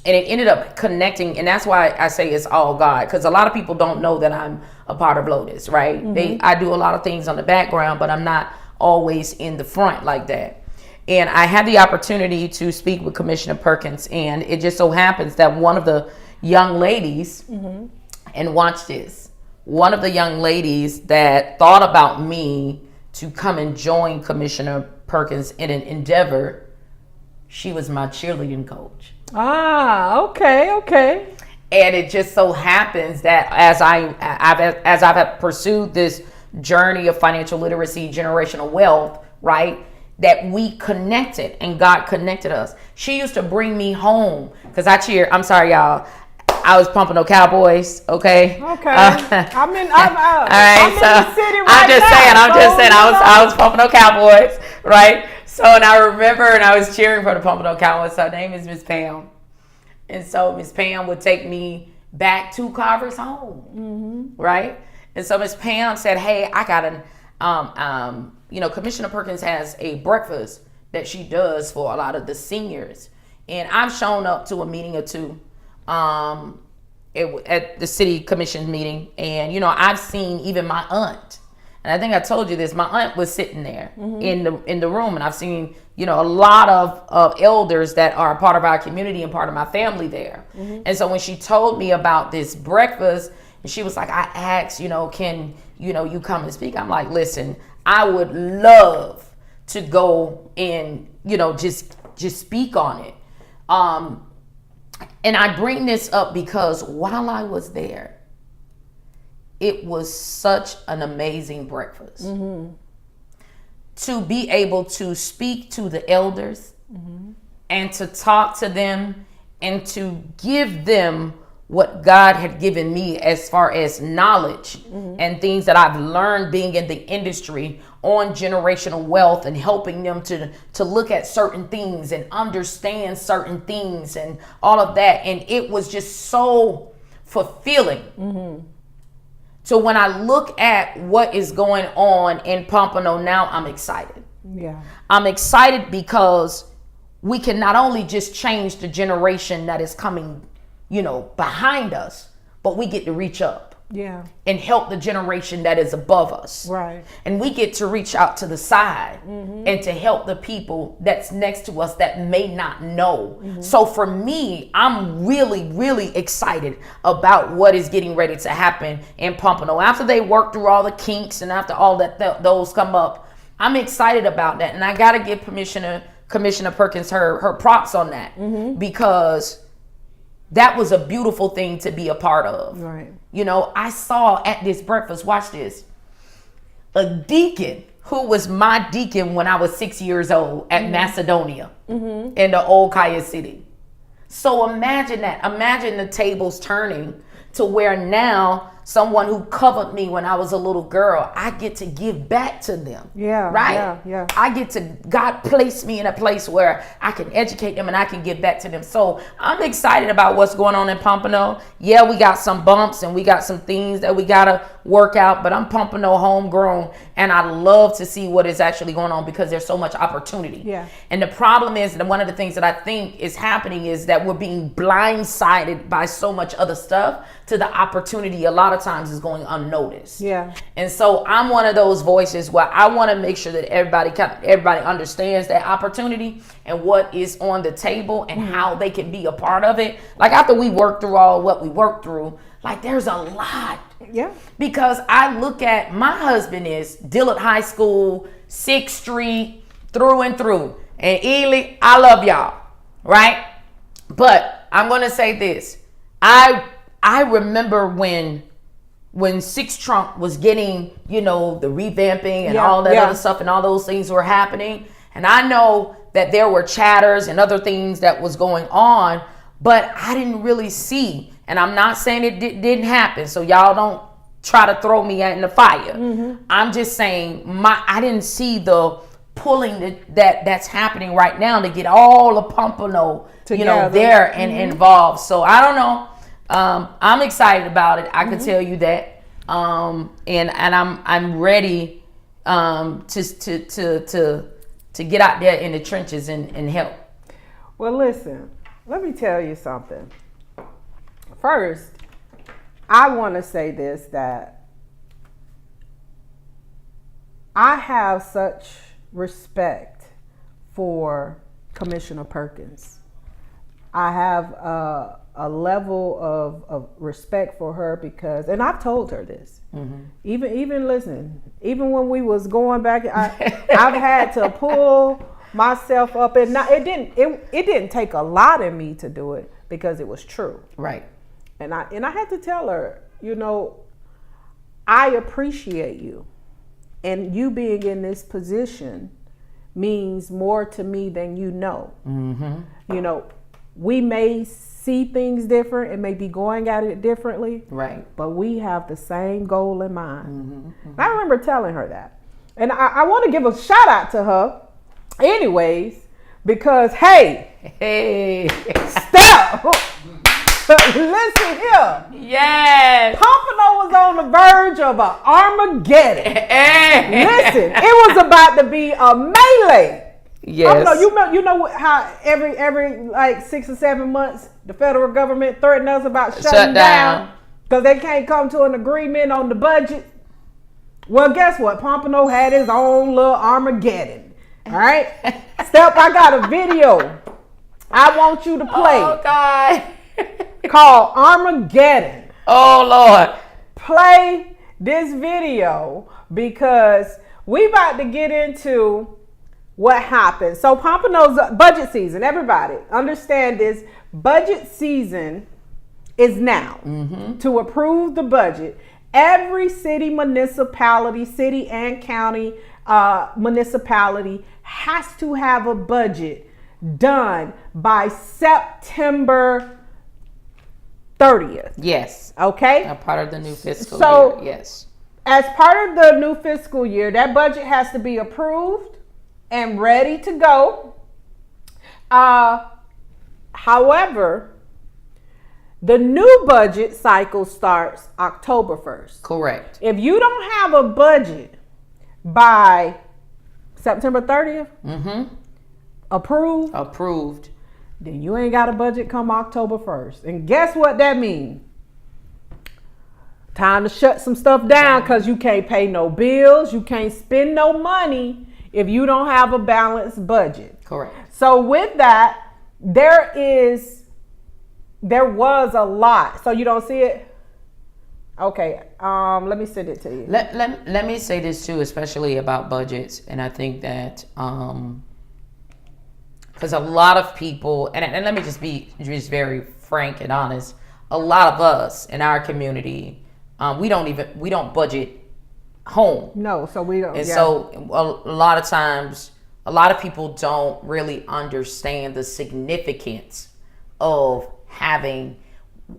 it ended up connecting, and that's why I say it's all God, because a lot of people don't know that I'm a part of Lotus, right? I do a lot of things on the background, but I'm not always in the front like that. And I had the opportunity to speak with Commissioner Perkins, and it just so happens that one of the young ladies, and watch this, one of the young ladies that thought about me to come and join Commissioner Perkins in an endeavor, she was my cheerleading coach. Okay. And it just so happens that as I've pursued this journey of financial literacy, generational wealth, right, that we connected and God connected us. She used to bring me home because I cheer. I'm sorry, y'all. I was pumping no Cowboys, okay? I'm in the city I'm just saying, I was pumping no Cowboys, right? So, and I remember, and I was cheering for the Pompano Cowboys. Her name is Miss Pam. And so Miss Pam would take me back to Carver's home, right? And so Miss Pam said, hey, I got Commissioner Perkins has a breakfast that she does for a lot of the seniors. And I've shown up to a meeting or two at the city commission meeting. And, I've seen even my aunt. And I think I told you this. My aunt was sitting there in the room, and I've seen a lot of elders that are a part of our community and part of my family there. And so when she told me about this breakfast, and she was like, I asked, can you come and speak? I'm like, listen, I would love to go and just speak on it. And I bring this up because while I was there, it was such an amazing breakfast. To be able to speak to the elders and to talk to them and to give them what God had given me as far as knowledge and things that I've learned being in the industry on generational wealth and helping them to look at certain things and understand certain things and all of that. And it was just so fulfilling. So when I look at what is going on in Pompano now, I'm excited. Yeah. I'm excited because we can not only just change the generation that is coming, behind us, but we get to reach up. Yeah. And help the generation that is above us. Right. And we get to reach out to the side and to help the people that's next to us that may not know. So for me, I'm really, really excited about what is getting ready to happen in Pompano. After they work through all the kinks and after all those come up, I'm excited about that. And I got to give Commissioner Perkins her props on that because that was a beautiful thing to be a part of. Right. I saw at this breakfast, watch this, a deacon who was my deacon when I was 6 years old at Macedonia in the old Kaya City. So imagine that. Imagine the tables turning to where now someone who covered me when I was a little girl, I get to give back to them. Yeah. Right? Yeah. God placed me in a place where I can educate them and I can give back to them. So I'm excited about what's going on in Pompano. Yeah, we got some bumps and we got some things that we got to work out, but I'm Pompano homegrown and I love to see what is actually going on because there's so much opportunity. Yeah. And the problem is that one of the things that I think is happening is that we're being blindsided by so much other stuff to the opportunity a lot of times is going unnoticed. Yeah. And so I'm one of those voices where I want to make sure that everybody understands that opportunity and what is on the table and how they can be a part of it. Like after we work through all what we worked through, like there's a lot. Yeah. Because I look at my husband is Dillard High School, 6th Street, through and through. And Ely, I love y'all, right? But I'm gonna say this. I remember when 6 Trump was getting, the revamping and all that other stuff and all those things were happening. And I know that there were chatters and other things that was going on, but I didn't really see. And I'm not saying it didn't happen, so y'all don't try to throw me in the fire. Mm-hmm. I'm just saying I didn't see the pulling that's happening right now to get all the Pompano, there and involved. So I don't know. I'm excited about it. I can tell you that. And I'm ready to get out there in the trenches and help. Well, listen, let me tell you something. First, I want to say this, that I have such respect for Commissioner Perkins. I have a level of respect for her because, and I've told her this, even listen, even when we was going back, I've had to pull myself up, and it didn't take a lot in me to do it because it was true. Right. And I had to tell her, I appreciate you, and you being in this position means more to me than you know. Mm-hmm. We may see things different and may be going at it differently, right? But we have the same goal in mind. Mm-hmm, mm-hmm. I remember telling her that, and I want to give a shout out to her, anyways, because hey, stop. Listen here. Yes. Pompano was on the verge of an Armageddon. Listen, it was about to be a melee. Yes. You know how every like 6 or 7 months the federal government threatened us about shutting down because they can't come to an agreement on the budget. Well, guess what? Pompano had his own little Armageddon. All right, Steph, I got a video I want you to play. Oh God. Called Armageddon. Oh Lord. Play this video because we about to get into what happened. So Pompano's budget season, everybody understand this, budget season is now. Mm-hmm. To approve the budget. Every city, municipality, city and county municipality has to have a budget done by September 30th. Yes. Okay? A part of the new fiscal year. Yes. As part of the new fiscal year, that budget has to be approved and ready to go. However, the new budget cycle starts October 1st. Correct. If you don't have a budget by September 30th, approved, then you ain't got a budget come October 1st. And guess what that means? Time to shut some stuff down because you can't pay no bills. You can't spend no money if you don't have a balanced budget. Correct. So with that, there was a lot. So you don't see it? Okay. Let me send it to you. Let me say this too, especially about budgets. And I think that because a lot of people, and let me just be very frank and honest, a lot of us in our community, we don't budget home. No, so we don't. And so a lot of times, a lot of people don't really understand the significance of having,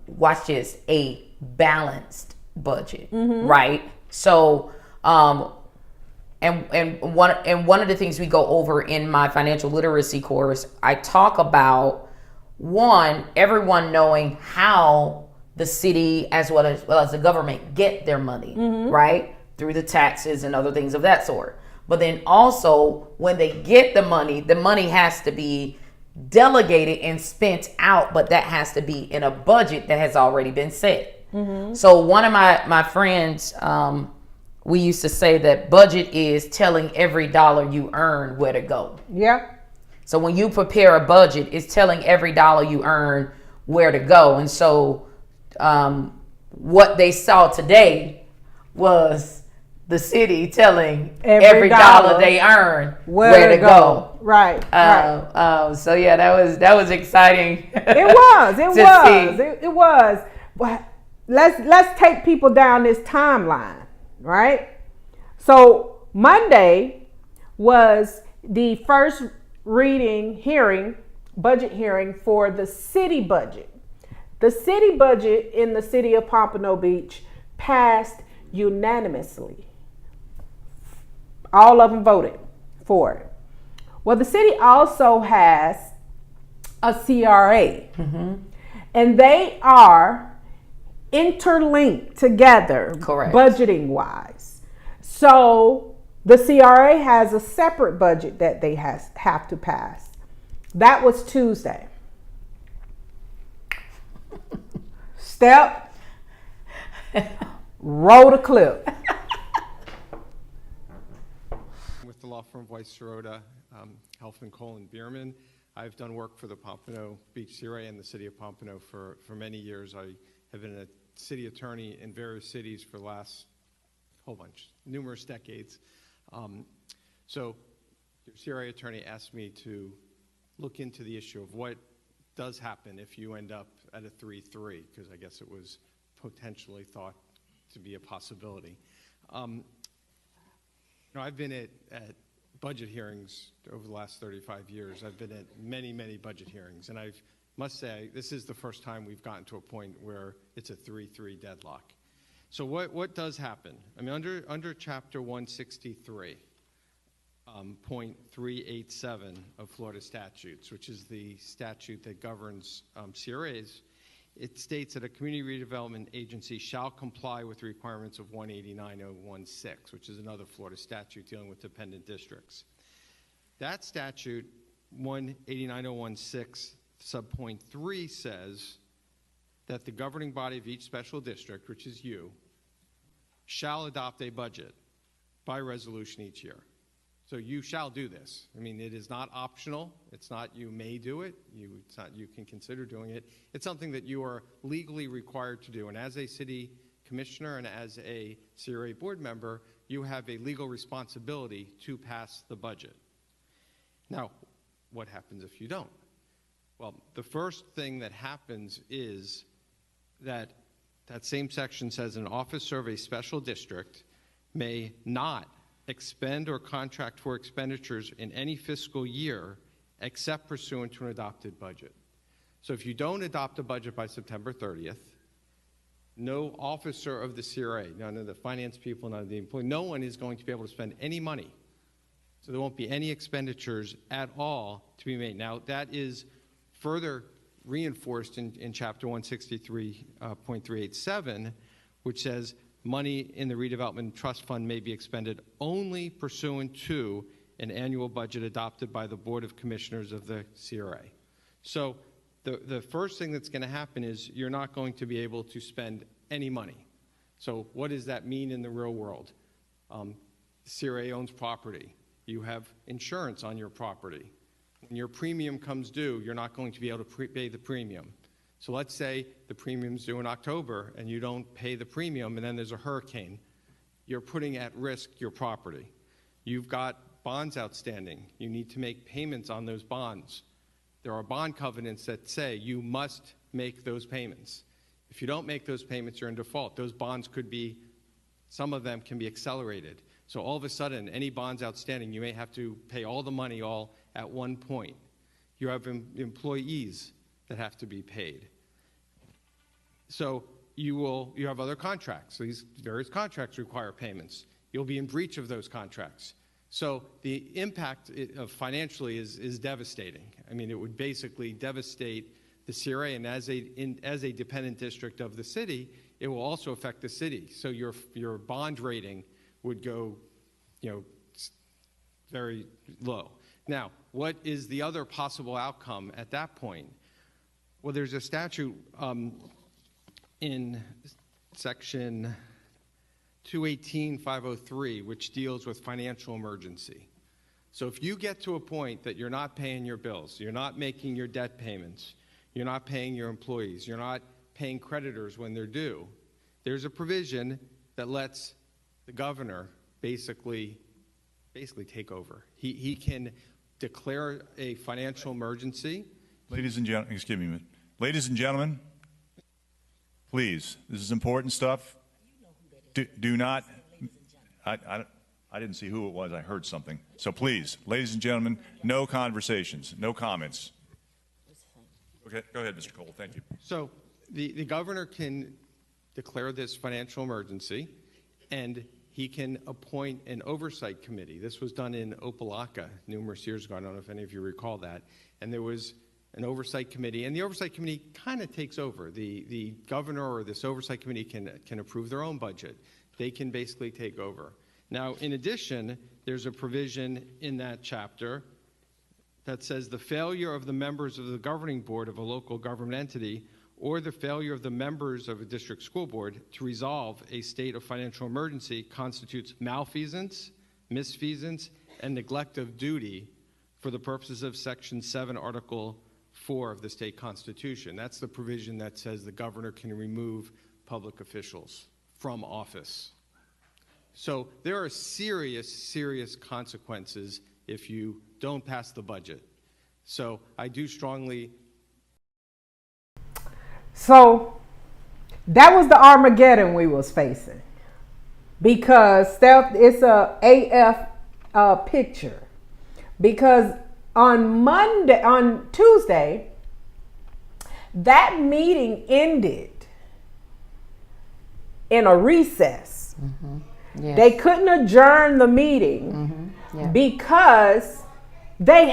watch this, a balanced budget, right? So, And one of the things we go over in my financial literacy course, I talk about everyone knowing how the city as well as the government get their money, right? Through the taxes and other things of that sort. But then also when they get the money has to be delegated and spent out, but that has to be in a budget that has already been set. So one of my friends, we used to say that budget is telling every dollar you earn where to go. Yeah. So when you prepare a budget, it's telling every dollar you earn where to go. And so what they saw today was the city telling Every every dollar dollar they earn where to go. Right. So yeah, that was exciting. It was. But let's take people down this timeline, right? So Monday was the first budget hearing for the city budget. The city budget in the city of Pompano Beach passed unanimously. All of them voted for it. Well, the city also has a CRA, and they are interlinked together, correct, budgeting wise. So the CRA has a separate budget that they have to pass. That was Tuesday. Step, roll the clip. With the law firm Weiss Sirota, Helfman, Cole, and Bierman. I've done work for the Pompano Beach CRA and the city of Pompano for many years. I have been a city attorney in various cities for the last numerous decades. So your CRA attorney asked me to look into the issue of what does happen if you end up at a 3-3, because I guess it was potentially thought to be a possibility. I've been at budget hearings over the last 35 years. I've been at many, many budget hearings, and I must say this is the first time we've gotten to a point where it's a 3-3 deadlock. So what does happen? I mean, under Chapter 163, point 387 of Florida statutes, which is the statute that governs CRAs, it states that a community redevelopment agency shall comply with the requirements of 189016, which is another Florida statute dealing with dependent districts. That statute, 189016, subpoint 3, says that the governing body of each special district, which is you, shall adopt a budget by resolution each year. So you shall do this. I mean, it is not optional. It's not you may do it. It's not you can consider doing it. It's something that you are legally required to do. And as a city commissioner and as a CRA board member, you have a legal responsibility to pass the budget. Now, what happens if you don't? Well, the first thing that happens is that same section says an officer of a special district may not expend or contract for expenditures in any fiscal year except pursuant to an adopted budget. So if you don't adopt a budget by September 30th, no officer of the CRA, none of the finance people, none of the employee, no one is going to be able to spend any money. So there won't be any expenditures at all to be made. Now, that is further reinforced in Chapter 163.387, which says money in the redevelopment trust fund may be expended only pursuant to an annual budget adopted by the Board of Commissioners of the CRA. So the first thing that's going to happen is you're not going to be able to spend any money. So what does that mean in the real world? The CRA owns property. You have insurance on your property. When your premium comes due, you're not going to be able to pay the premium. So let's say the premium's due in October and you don't pay the premium and then there's a hurricane. You're putting at risk your property. You've got bonds outstanding. You need to make payments on those bonds. There are bond covenants that say you must make those payments. If you don't make those payments, you're in default. Those bonds could be, some of them can be accelerated. So all of a sudden, any bonds outstanding, you may have to pay all the money all at one point. You have employees that have to be paid. So you have other contracts. So these various contracts require payments. You'll be in breach of those contracts. So the impact of financially is devastating. I mean, it would basically devastate the CRA, and as a dependent district of the city, it will also affect the city. So your bond rating would go, very low. Now, what is the other possible outcome at that point? Well, there's a statute in section 218.503, which deals with financial emergency. So if you get to a point that you're not paying your bills, you're not making your debt payments, you're not paying your employees, you're not paying creditors when they're due, there's a provision that lets the governor basically take over. He can declare a financial emergency. Ladies and gentlemen, excuse me, ladies and gentlemen, please, this is important stuff. Do not, I didn't see who it was, I heard something. So please, ladies and gentlemen, no conversations, no comments. Okay, go ahead, Mr. Cole, thank you. So the governor can declare this financial emergency, and he can appoint an oversight committee. This was done in Opelika numerous years ago. I don't know if any of you recall that. And there was an oversight committee, and the oversight committee kind of takes over. The governor or this oversight committee can approve their own budget. They can basically take over. Now, in addition, there's a provision in that chapter that says the failure of the members of the governing board of a local government entity or the failure of the members of a district school board to resolve a state of financial emergency constitutes malfeasance, misfeasance, and neglect of duty for the purposes of Section 7, Article 4 of the state constitution. That's the provision that says the governor can remove public officials from office. So there are serious consequences if you don't pass the budget. So I do strongly. So that was the Armageddon we was facing, because Steph, it's a AF picture, because on Tuesday, that meeting ended in a recess. Mm-hmm. Yes. They couldn't adjourn the meeting because they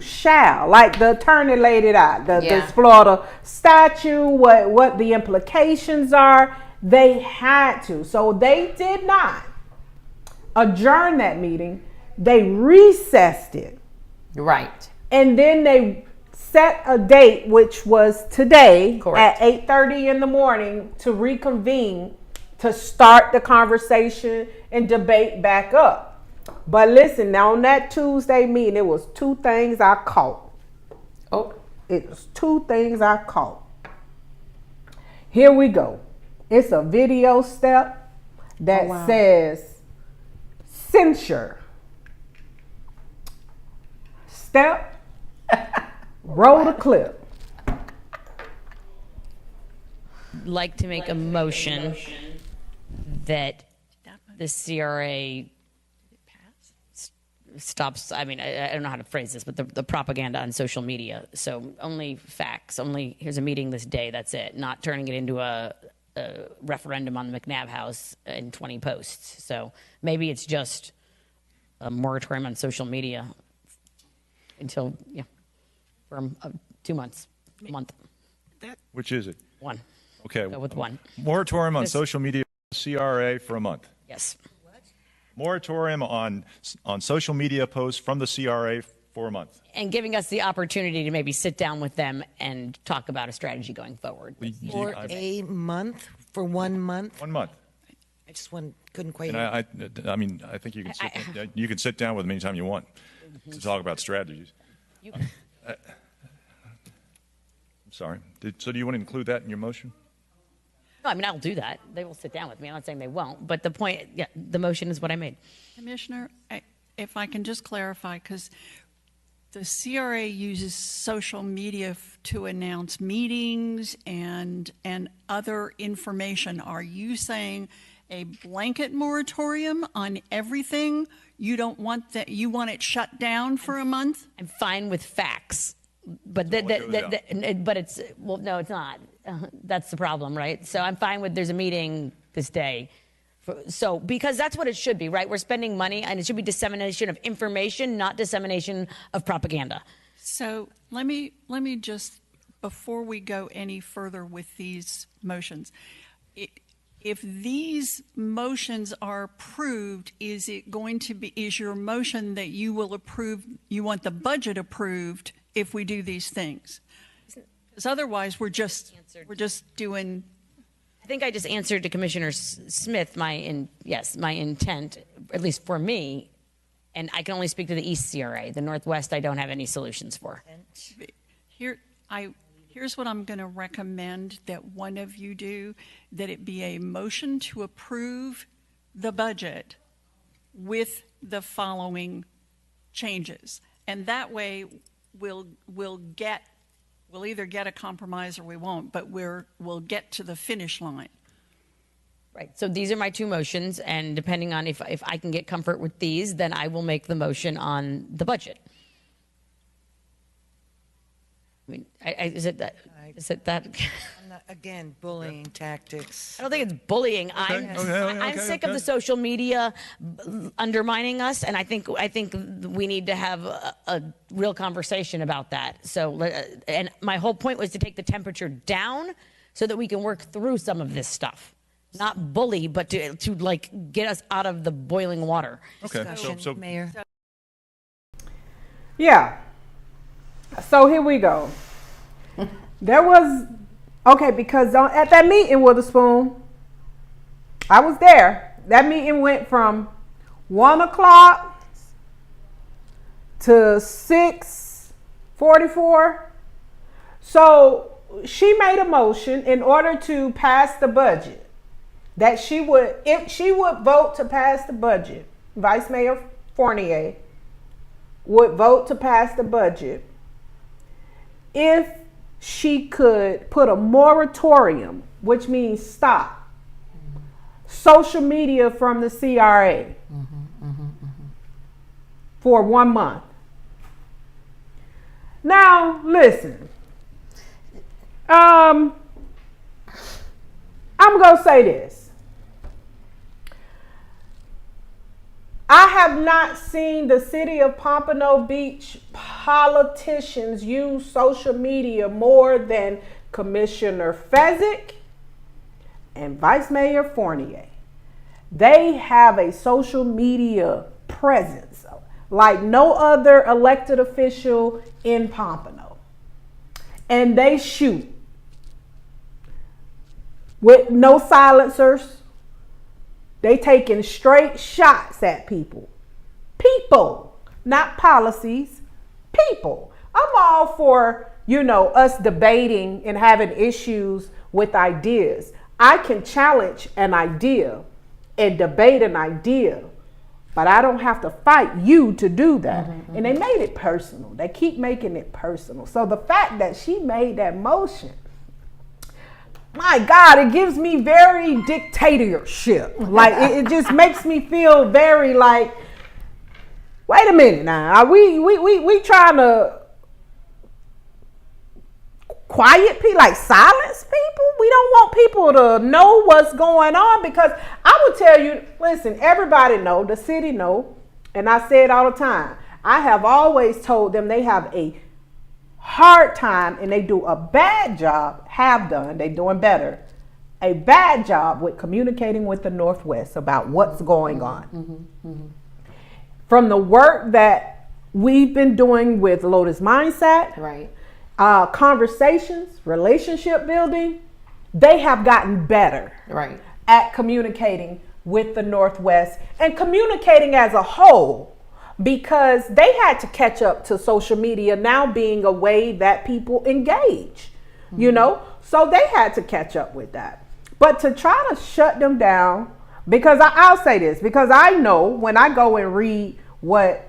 shall, like the attorney laid it out, the Florida statute, what the implications are, they had to. So they did not adjourn that meeting. They recessed it. Right. And then they set a date, which was today. Correct. At 8:30 in the morning to reconvene to start the conversation and debate back up. But listen, now on that Tuesday meeting, it was two things I caught. It was two things I caught. Here we go. It's a video step that says censure. Step, roll the clip. Like to make a motion that the CRA stops, I mean, I don't know how to phrase this, but the propaganda on social media. So only facts, only here's a meeting this day, that's it. Not turning it into a referendum on the McNabb House in 20 posts. So maybe it's just a moratorium on social media until, for 2 months, a month. Which is it? One. Okay. Go with one. Moratorium on social media, CRA for a month. Yes. Moratorium on social media posts from the CRA for a month. And giving us the opportunity to maybe sit down with them and talk about a strategy going forward. For a month? For 1 month? 1 month. I just couldn't quite. And I mean, I think you can sit down with them anytime you want to talk about strategies. I'm sorry. So do you want to include that in your motion? No, I mean, I'll do that. They will sit down with me. I'm not saying they won't. But the point, the motion is what I made. Commissioner, if I can just clarify, because the CRA uses social media to announce meetings and other information. Are you saying a blanket moratorium on everything? You don't want that? You want it shut down for a month? I'm fine with facts. But but it's, well, no, it's not. That's the problem, right? So I'm fine with there's a meeting this day. So because that's what it should be, right? We're spending money and it should be dissemination of information, not dissemination of propaganda. So let me just, before we go any further with these motions, if these motions are approved, is your motion that you will approve, you want the budget approved if we do these things? Because otherwise we're just doing. I think I just answered to Commissioner Smith my intent, at least for me, and I can only speak to the East CRA. The Northwest, I don't have any solutions for. Here's what I'm going to recommend that one of you do, that it be a motion to approve the budget with the following changes. And that way we'll either get a compromise or we won't, but we'll get to the finish line. Right. So these are my two motions, and depending on if I can get comfort with these, then I will make the motion on the budget. I mean, is it that? Again, bullying tactics. I don't think it's bullying. I'm sick of the social media undermining us, and I think we need to have a real conversation about that. So, and my whole point was to take the temperature down so that we can work through some of this stuff. Not bully, but to like get us out of the boiling water. Okay, so Mayor. Yeah. So here we go. There was, okay, because at that meeting, Witherspoon, I was there. That meeting went from 1 o'clock to 6:44. So she made a motion in order to pass the budget that if she would vote to pass the budget, Vice Mayor Fournier would vote to pass the budget if she could put a moratorium, which means stop social media from the CRA for 1 month. Now, listen, I'm going to say this. I have not seen the city of Pompano Beach politicians use social media more than Commissioner Fezzik and Vice Mayor Fournier. They have a social media presence like no other elected official in Pompano. And they shoot with no silencers. They taking straight shots at people. People, not policies. People. I'm all for, us debating and having issues with ideas. I can challenge an idea and debate an idea, but I don't have to fight you to do that. And they made it personal. They keep making it personal. So the fact that she made that motion, my God, it gives me very dictatorship. Like it just makes me feel very like, wait a minute now. Are we trying to quiet people, like silence people? We don't want people to know what's going on, because I would tell you, listen, everybody know, the city know, and I say it all the time. I have always told them they have a hard time and they do a bad job, they doing better, a bad job with communicating with the Northwest about what's going on. From the work that we've been doing with Lotus Mindset, Right. Conversations, relationship building, they have gotten better Right. at communicating with the Northwest and communicating as a whole, because they had to catch up to social media now being a way that people engage, so they had to catch up with that. But to try to shut them down, because I'll say this, because I know when I go and read what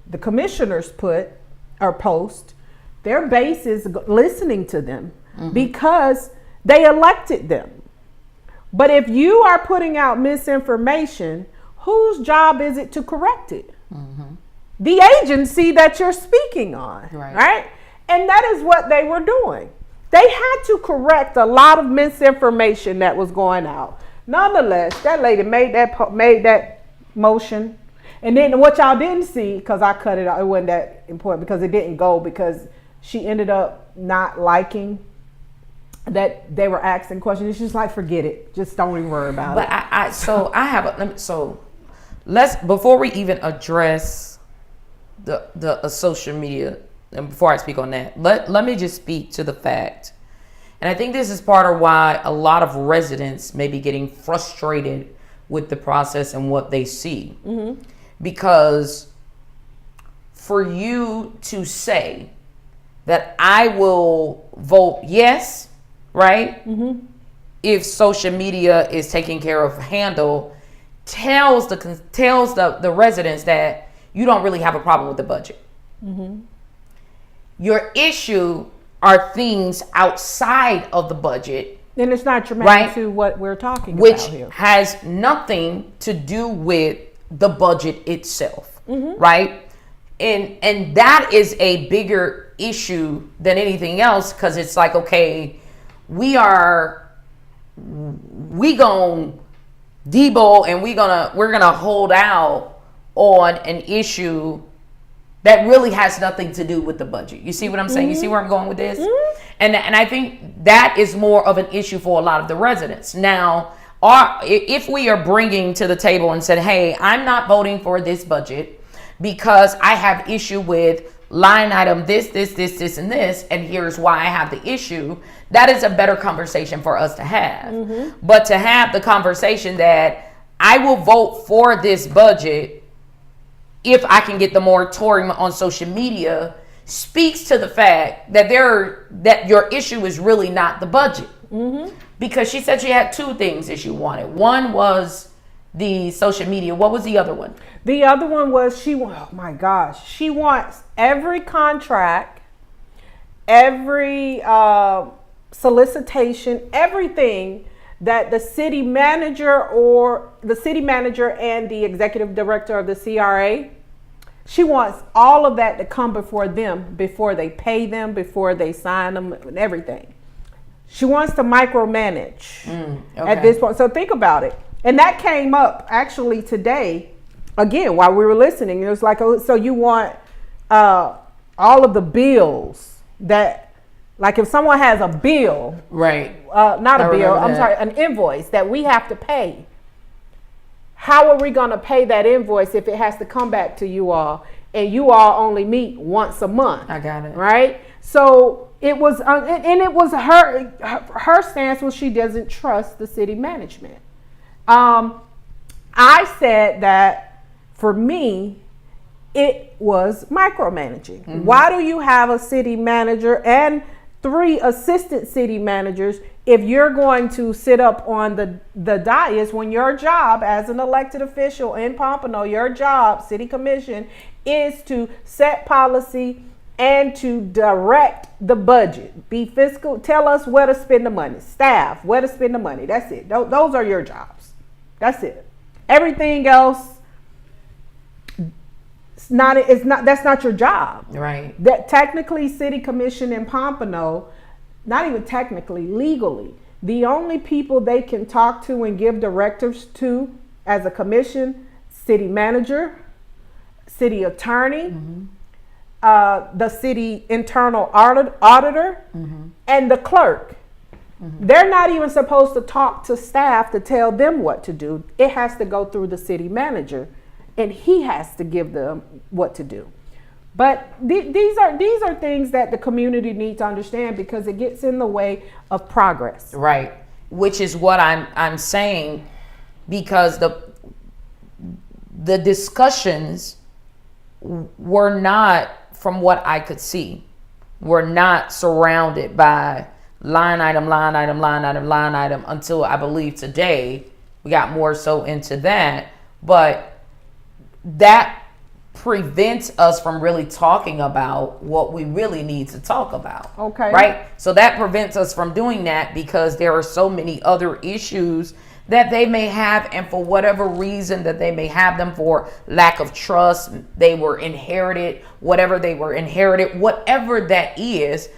the commissioners put or post, their base is listening to them because they elected them. But if you are putting out misinformation, whose job is it to correct it? The agency that you're speaking on, right? And that is what they were doing. They had to correct a lot of misinformation that was going out. Nonetheless, that lady made that motion. And then what y'all didn't see, because I cut it out, it wasn't that important because it didn't go, because she ended up not liking that they were asking questions. It's just like, forget it. Just don't even worry about it. But let's, before we even address the social media, and before I speak on that, let me just speak to the fact, and I think this is part of why a lot of residents may be getting frustrated with the process and what they see. Because for you to say that I will vote yes, right, if social media is taking care of handle, tells the residents that you don't really have a problem with the budget. Your issue are things outside of the budget, And it's not germane right, to what we're talking which about here. has nothing to do with the budget itself, right? And that is a bigger issue than anything else, because it's like, okay, we gon' debo and we're gonna hold out on an issue that really has nothing to do with the budget. You see what I'm saying? You see where I'm going with this? And I think that is more of an issue for a lot of the residents. Now, if we are bringing to the table and said, hey, I'm not voting for this budget because I have issue with line item this, and this, and here's why I have the issue, that is a better conversation for us to have. But to have the conversation that I will vote for this budget if I can get the moratorium on social media, speaks to the fact that that your issue is really not the budget. Because she said she had two things that she wanted. One was the social media. What was the other one? The other one was she wants every contract, every solicitation, everything that the city manager and the executive director of the CRA, she wants all of that to come before them, before they pay them, before they sign them, and everything. She wants to micromanage at this point. So think about it. And that came up actually today, again, while we were listening. It was like, so you want all of the bills that, like if someone has a bill, right? An invoice that we have to pay. How are we going to pay that invoice if it has to come back to you all, and you all only meet once a month? I got it. Right? So it was, and it was her stance was she doesn't trust the city management. I said that for me, it was micromanaging. Why do you have a city manager and 3 assistant city managers if you're going to sit up on the dais when your job as an elected official in Pompano, your job, city commission, is to set policy and to direct the budget, be fiscal, tell us where to spend the money, staff, where to spend the money. That's it. Those are your jobs. That's it. Everything else, that's not your job. Right. That technically city commission in Pompano, not even technically, legally, the only people they can talk to and give directives to as a commission, city manager, city attorney, the city internal auditor, and the clerk. They're not even supposed to talk to staff to tell them what to do. It has to go through the city manager, and he has to give them what to do. But these are things that the community needs to understand, because it gets in the way of progress. Right. Which is what I'm saying, because the discussions were not, from what I could see, were not surrounded by line item until I believe today we got more so into that. But that prevents us from really talking about what we really need to talk about. Okay. Right? So that prevents us from doing that, because there are so many other issues that they may have, and for whatever reason that they may have them, for lack of trust, they were inherited, whatever that is,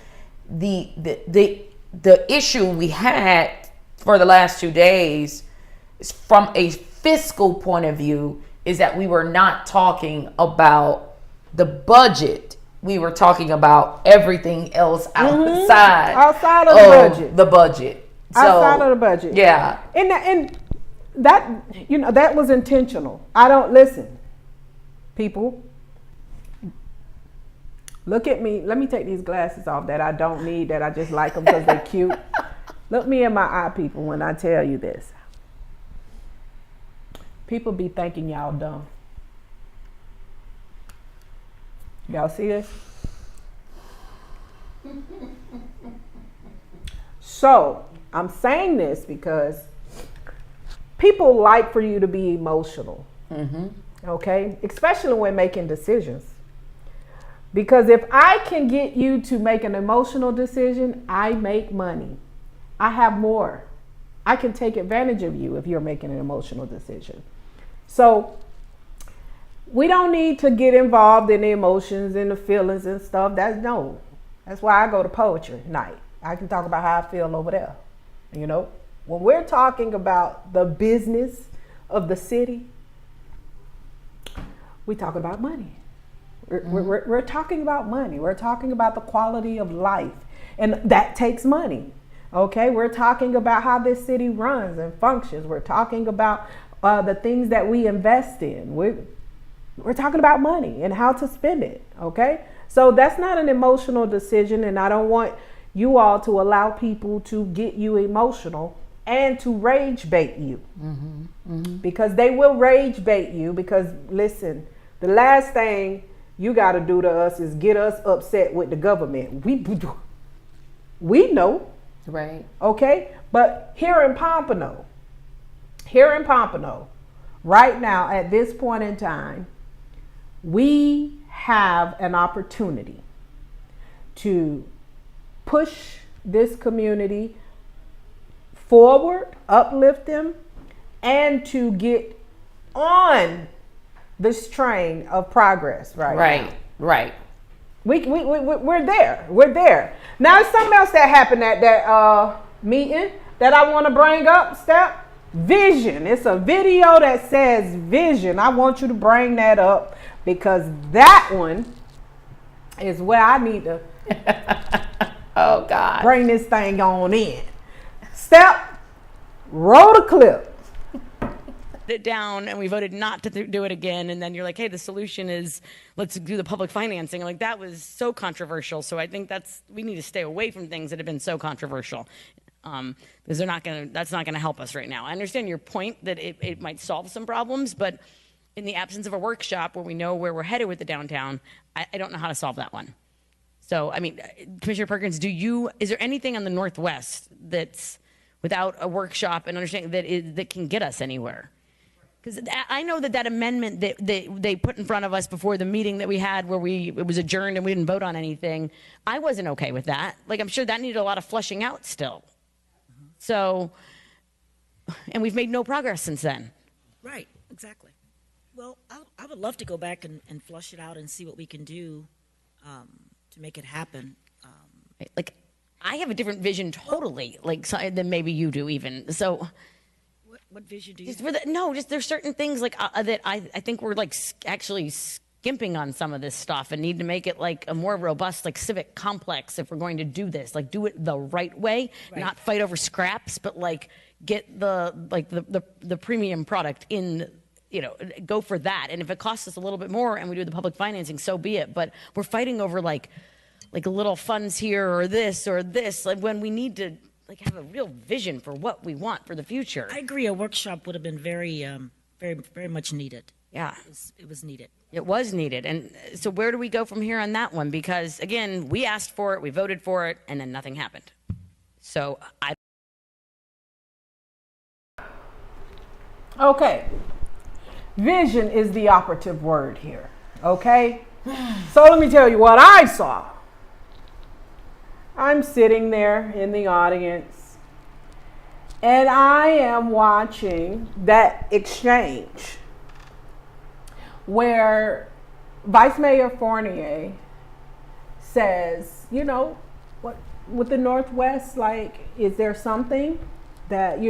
the issue we had for the last 2 days, from a fiscal point of view, is that we were not talking about the budget. We were talking about everything else outside of the budget. Outside of the budget. Yeah. And that, that was intentional. I don't listen. People, look at me. Let me take these glasses off that I don't need, that I just like them because they're cute. Look me in my eye, people, when I tell you this. People be thinking y'all dumb. Y'all see this? So I'm saying this because people like for you to be emotional. Okay? Especially when making decisions. Because if I can get you to make an emotional decision, I make money. I have more. I can take advantage of you if you're making an emotional decision. So we don't need to get involved in the emotions and the feelings and stuff. That's why I go to poetry night. I can talk about how I feel over there. You know, when we're talking about the business of the city, we talk about money. We're talking about money. We're talking about the quality of life, and that takes money. Okay, we're talking about how this city runs and functions. We're talking about the things that we invest in. We're talking about money and how to spend it. Okay, so that's not an emotional decision, and I don't want you all to allow people to get you emotional and to rage bait you, because they will rage bait you. Because listen, the last thing you got to do to us is get us upset with the government. We know. Right. Okay. But here in Pompano, right now at this point in time, we have an opportunity to push this community forward, uplift them, and to get on this train of progress right now. Right. We're there. Now, there's something else that happened at that meeting that I want to bring up, Step. Vision. It's a video that says vision. I want you to bring that up because that one is where I need to oh, God. bring this thing on in. Step, roll the clip. It down and we voted not to do it again, and then you're like, hey, the solution is let's do the public financing. Like, that was so controversial. So I think we need to stay away from things that have been so controversial, because that's not gonna help us right now. I understand your point that it might solve some problems, but in the absence of a workshop where we know where we're headed with the downtown, I don't know how to solve that one. So I mean, Commissioner Perkins, is there anything on the Northwest that's without a workshop and understanding that can get us anywhere? Because I know that amendment that they put in front of us before the meeting that we had where it was adjourned and we didn't vote on anything, I wasn't okay with that. Like, I'm sure that needed a lot of fleshing out still. So, and we've made no progress since then. Right, exactly. Well, I would love to go back and flush it out and see what we can do to make it happen. Like, I have a different vision totally, than maybe you do even. So... What vision do you have? There's certain things that I think we're actually skimping on some of this stuff and need to make it like a more robust civic complex if we're going to do this. Like, do it the right way, not fight over scraps, but get the premium product in, go for that. And if it costs us a little bit more and we do the public financing, so be it. But we're fighting over like little funds here or this, when we need to have a real vision for what we want for the future. I agree. A workshop would have been very, very much needed. Yeah. It was needed. It was needed. And so where do we go from here on that one? Because, again, we asked for it, we voted for it, and then nothing happened. So Okay. Vision is the operative word here. Okay? So let me tell you what I saw. I'm sitting there in the audience and I am watching that exchange where Vice Mayor Fournier says, what with the Northwest, is there something that,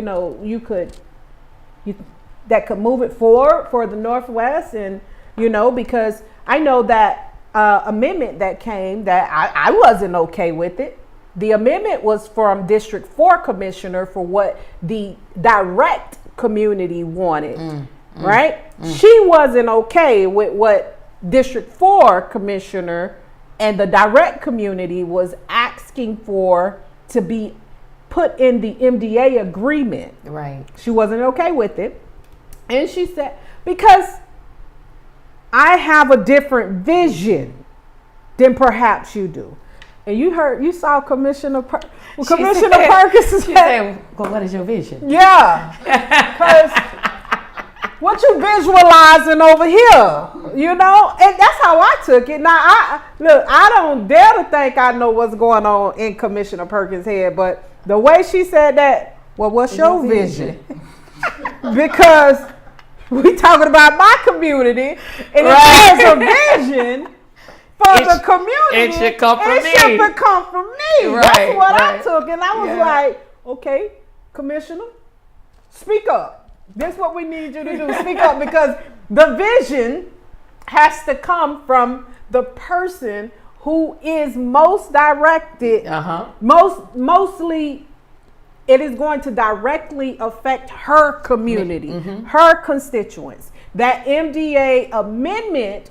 that could move it forward for the Northwest? And, because I know that amendment that came that I wasn't okay with it. The amendment was from District 4 Commissioner for what the direct community wanted, right? She wasn't okay with what District 4 Commissioner and the direct community was asking for to be put in the MDA agreement. Right. She wasn't okay with it. And she said, because I have a different vision than perhaps you do. And you saw Commissioner Perkins said, well, what is your vision? Yeah. Because what you visualizing over here, you know? And that's how I took it. Now, I don't dare to think I know what's going on in Commissioner Perkins' head, but the way she said that, well, what's your vision? Because we talking about my community, and if there's a vision for the community, it should come from me. It should come from me. Right, That's what I right. took, and I was like, okay, Commissioner, speak up. This is what we need you to do. Speak up, because the vision has to come from the person who is most directed, mostly it is going to directly affect her community, her constituents. That MDA amendment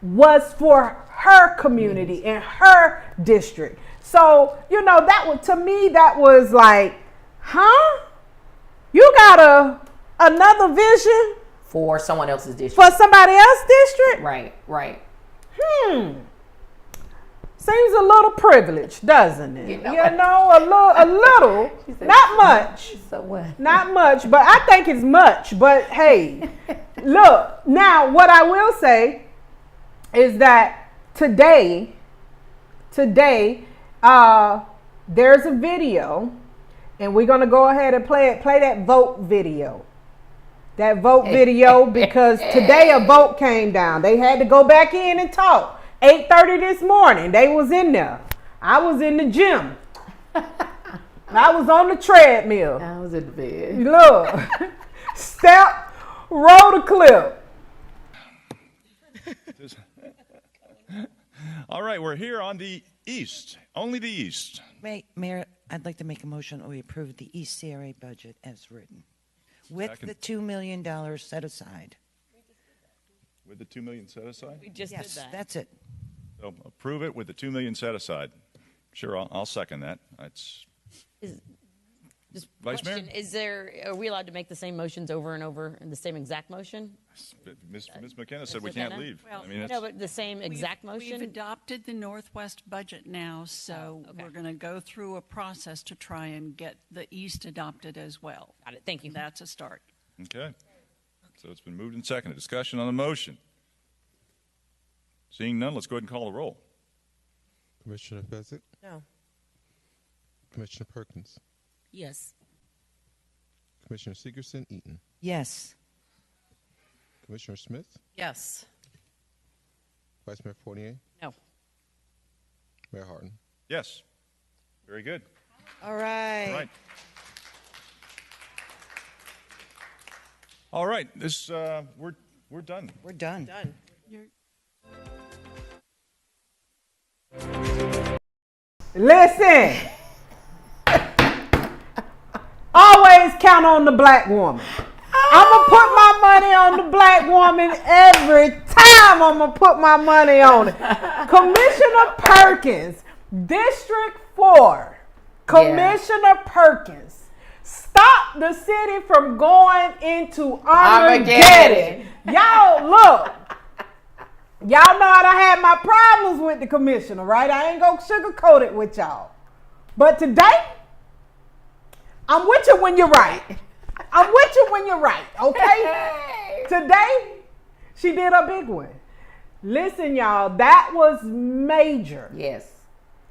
was for her community and her district. So, you know, to me, that was like, huh? You got another vision? For someone else's district. For somebody else's district? Right. Seems a little privileged, doesn't it? You know, a little. Not much. So what? Not much, but I think it's much. But hey, look, now what I will say is that today, there's a video, and we're gonna go ahead and play that vote video. That vote video, because today a vote came down. They had to go back in and talk. 8:30 this morning, they was in there. I was in the gym. I was on the treadmill. I was in the bed. Look, step, roll the clip. All right, we're here on the east, only the east. Mayor, I'd like to make a motion that we approve the East CRA budget as written, with the $2 million set aside. With the $2 million set aside? We just Yes, did that. that's it. So approve it with the $2 million set aside. Sure, I'll second that. That's Just Vice Mayor? question, are we allowed to make the same motions over and over in the same exact motion? Ms. McKenna said we can't McKenna? leave. Well, I mean, No, but the same exact motion? We've adopted the Northwest budget now, so okay. we're going to go through a process to try and get the East adopted as well. Got it, thank you. That's a start. okay. So it's been moved and seconded. Discussion on the motion. Seeing none, let's go ahead and call the roll. Commissioner Fezzik, No. Commissioner Perkins, Yes. Commissioner Segerson, Eaton, Yes. Commissioner Smith, Yes. Vice Mayor Fournier, No. Mayor Harton. Yes. Very good. All right. All right. All right. This we're done. We're done. Listen. Always count on the black woman. I'm going to put my money on the black woman every time. I'm going to put my money on it. Commissioner Perkins, District 4. Commissioner Perkins. Stop the city from going into Armageddon. Y'all, look. Y'all know I done had my problems with the commissioner, right? I ain't going to sugarcoat it with y'all. But today, I'm with you when you're right. I'm with you when you're right, okay? Today, she did a big one. Listen, y'all, that was major. Yes.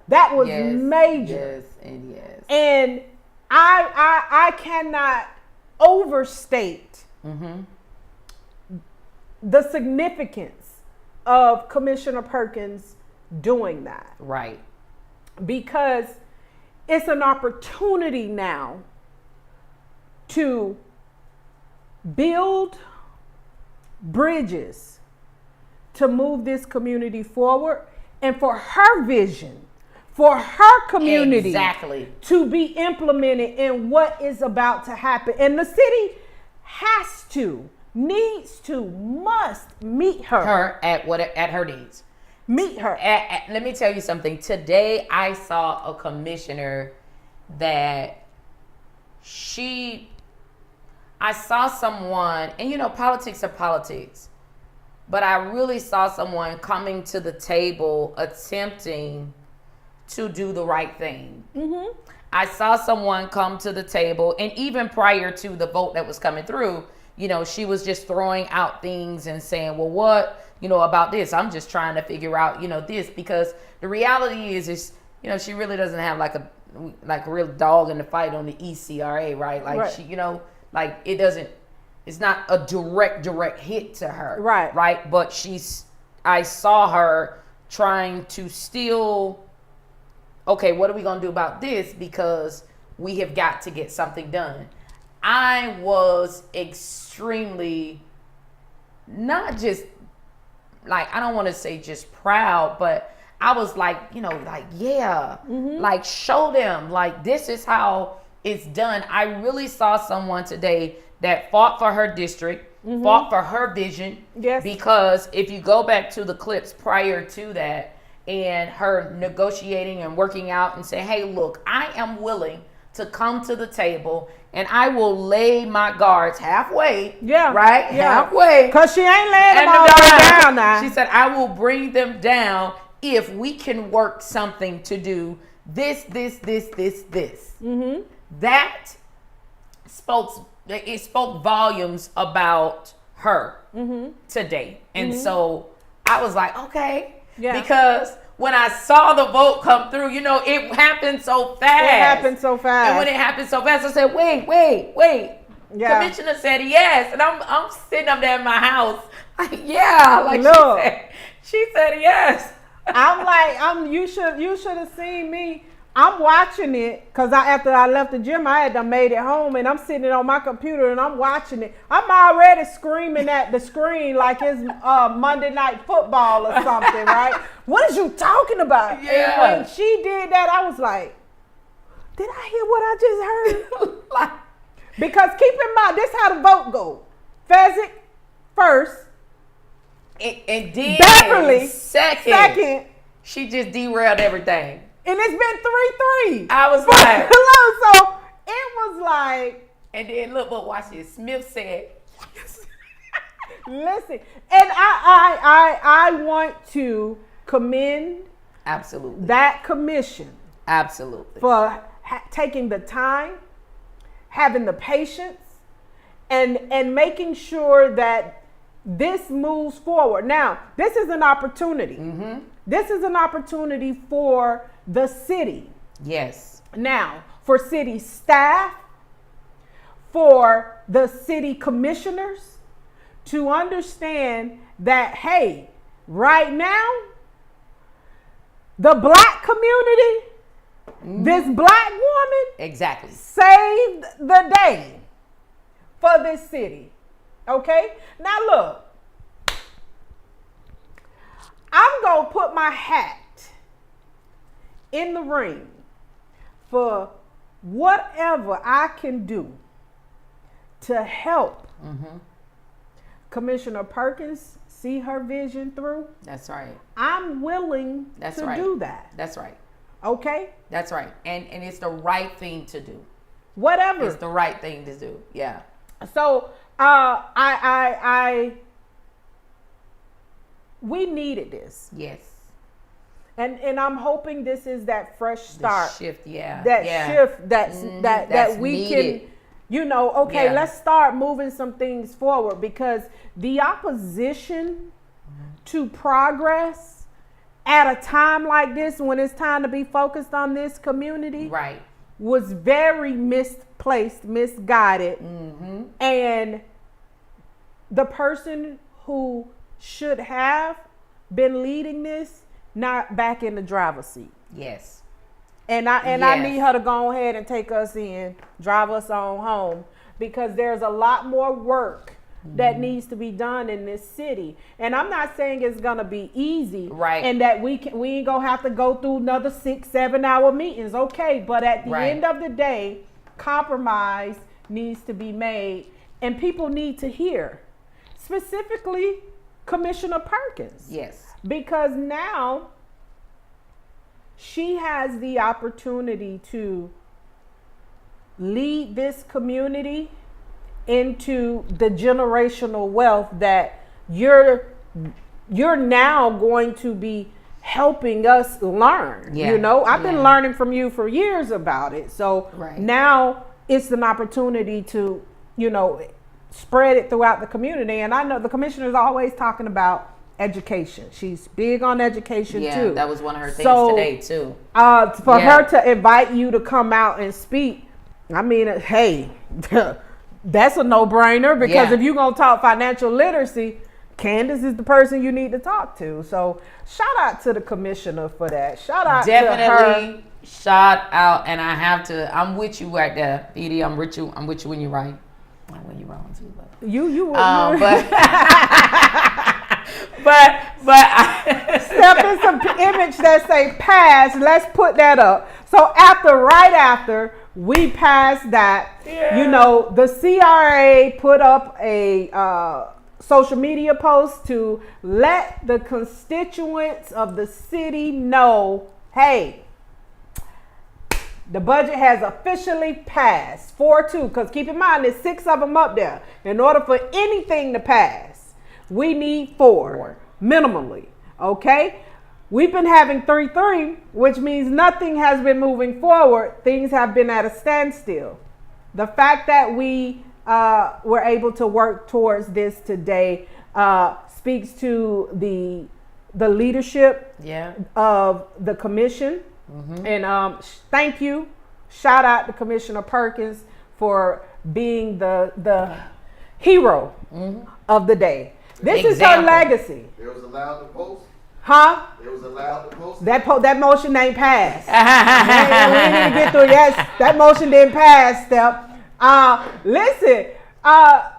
That was Yes, major. Yes, and yes. And I cannot overstate the significance of Commissioner Perkins doing that. Right. Because it's an opportunity now to build bridges to move this community forward, and for her vision, for her community to be implemented in what is about to happen. And the city has to, needs to, must meet her. At her needs. Meet her. Let me tell you something. Today I saw a commissioner that I saw someone, and you know, politics are politics, but I really saw someone coming to the table attempting to do the right thing. I saw someone come to the table, and even prior to the vote that was coming through, you know, she was just throwing out things and saying, well, what, you know, about this? I'm just trying to figure out, you know, this, because the reality is, you know, she really doesn't have like a real dog in the fight on the ECRA, right? Like she, you know, like it's not a direct hit to her. Right. But I saw her trying to still, okay, what are we going to do about this? Because we have got to get something done. I was extremely, not just like, I don't want to say just proud, but I was like, you know, like, yeah, like show them, like, this is how it's done. I really saw someone today that fought for her district, fought for her vision. Yes. Because if you go back to the clips prior to that, and her negotiating and working out and say, hey, look, I am willing to come to the table and I will lay my guards halfway. Yeah. Right? Yeah. Halfway. Because she ain't laying them all down now. She said, I will bring them down if we can work something to do this. That spoke volumes about her today. And so I was like, okay. Yeah. Because when I saw the vote come through, you know, it happened so fast. And when it happened so fast, I said, wait. Yeah. Commissioner said yes. And I'm sitting up there in my house. Like, yeah. Like, look, she said yes. I'm like, you should have seen me. I'm watching it because after I left the gym, I had to made it home, and I'm sitting on my computer and I'm watching it. I'm already screaming at the screen like it's Monday Night Football or something, right? What is you talking about? Yeah. And when she did that, I was like, did I hear what I just heard? Because keep in mind, this is how the vote goes. Fezzik first. And then Beverly second. She just derailed everything. And it's been 3-3. I was like, hello. So it was like. And then look, but watch this. Smith said, listen, and I want to commend absolutely that commission. Absolutely. For taking the time, having the patience, and making sure that this moves forward. Now, this is an opportunity. This is an opportunity for the city. Yes. Now, for city staff, for the city commissioners to understand that, hey, right now, the black community, this black woman exactly saved the day for this city. Okay? Now look, I'm going to put my hat in the ring for whatever I can do to help Commissioner Perkins see her vision through. That's right. I'm willing to do that. That's right. Okay? That's right. And it's the right thing to do. Whatever. It's the right thing to do. Yeah. So, we needed this. Yes. And I'm hoping this is that fresh start. The shift, yeah. That shift that we needed. Can, you know, okay, let's start moving some things forward, because the opposition to progress at a time like this, when it's time to be focused on this community, was very misplaced, misguided. And the person who should have been leading this, not back in the driver's seat. Yes. And I need her to go ahead and take us in, drive us on home, because there's a lot more work that needs to be done in this city. And I'm not saying it's gonna be easy, and that we ain't gonna have to go through another 6-7 hour meetings. Okay, but at the end of the day, compromise needs to be made, and people need to hear, specifically Commissioner Perkins. Yes. Because now she has the opportunity to lead this community into the generational wealth that you're now going to be helping us learn. Yeah. You know, I've been Yeah. learning from you for years about it. So Right. now it's an opportunity to, you know, spread it throughout the community. And I know the commissioner is always talking about education. She's big on education Yeah, too. that was one of her things So, today too. For Yeah. her to invite you to come out and speak, I mean, hey, that's a no-brainer, because Yeah. if you're going to talk financial literacy, Candace is the person you need to talk to. So shout out to the commissioner for that. Shout out to her. Definitely shout out, and I have to. I'm with you right there, Edie. I'm with you. I'm with you when you're right. And when you're wrong too, but but Step in some image that say pass. Let's put that up. So right after we passed that, you know, the CRA put up a social media post to let the constituents of the city know, hey, the budget has officially passed 4-2, because keep in mind there's 6 of them up there. In order for anything to pass, we need 4 minimally. Okay, we've been having 3-3, which means nothing has been moving forward. Things have been at a standstill. The fact that we were able to work towards this today speaks to the leadership of the commission. And thank you. Shout out to Commissioner Perkins for being the hero of the day. This is her legacy. It was allowed to post. Huh? It was allowed to post. That motion ain't passed. We didn't get through. Yes, that motion didn't pass. Step. Listen. I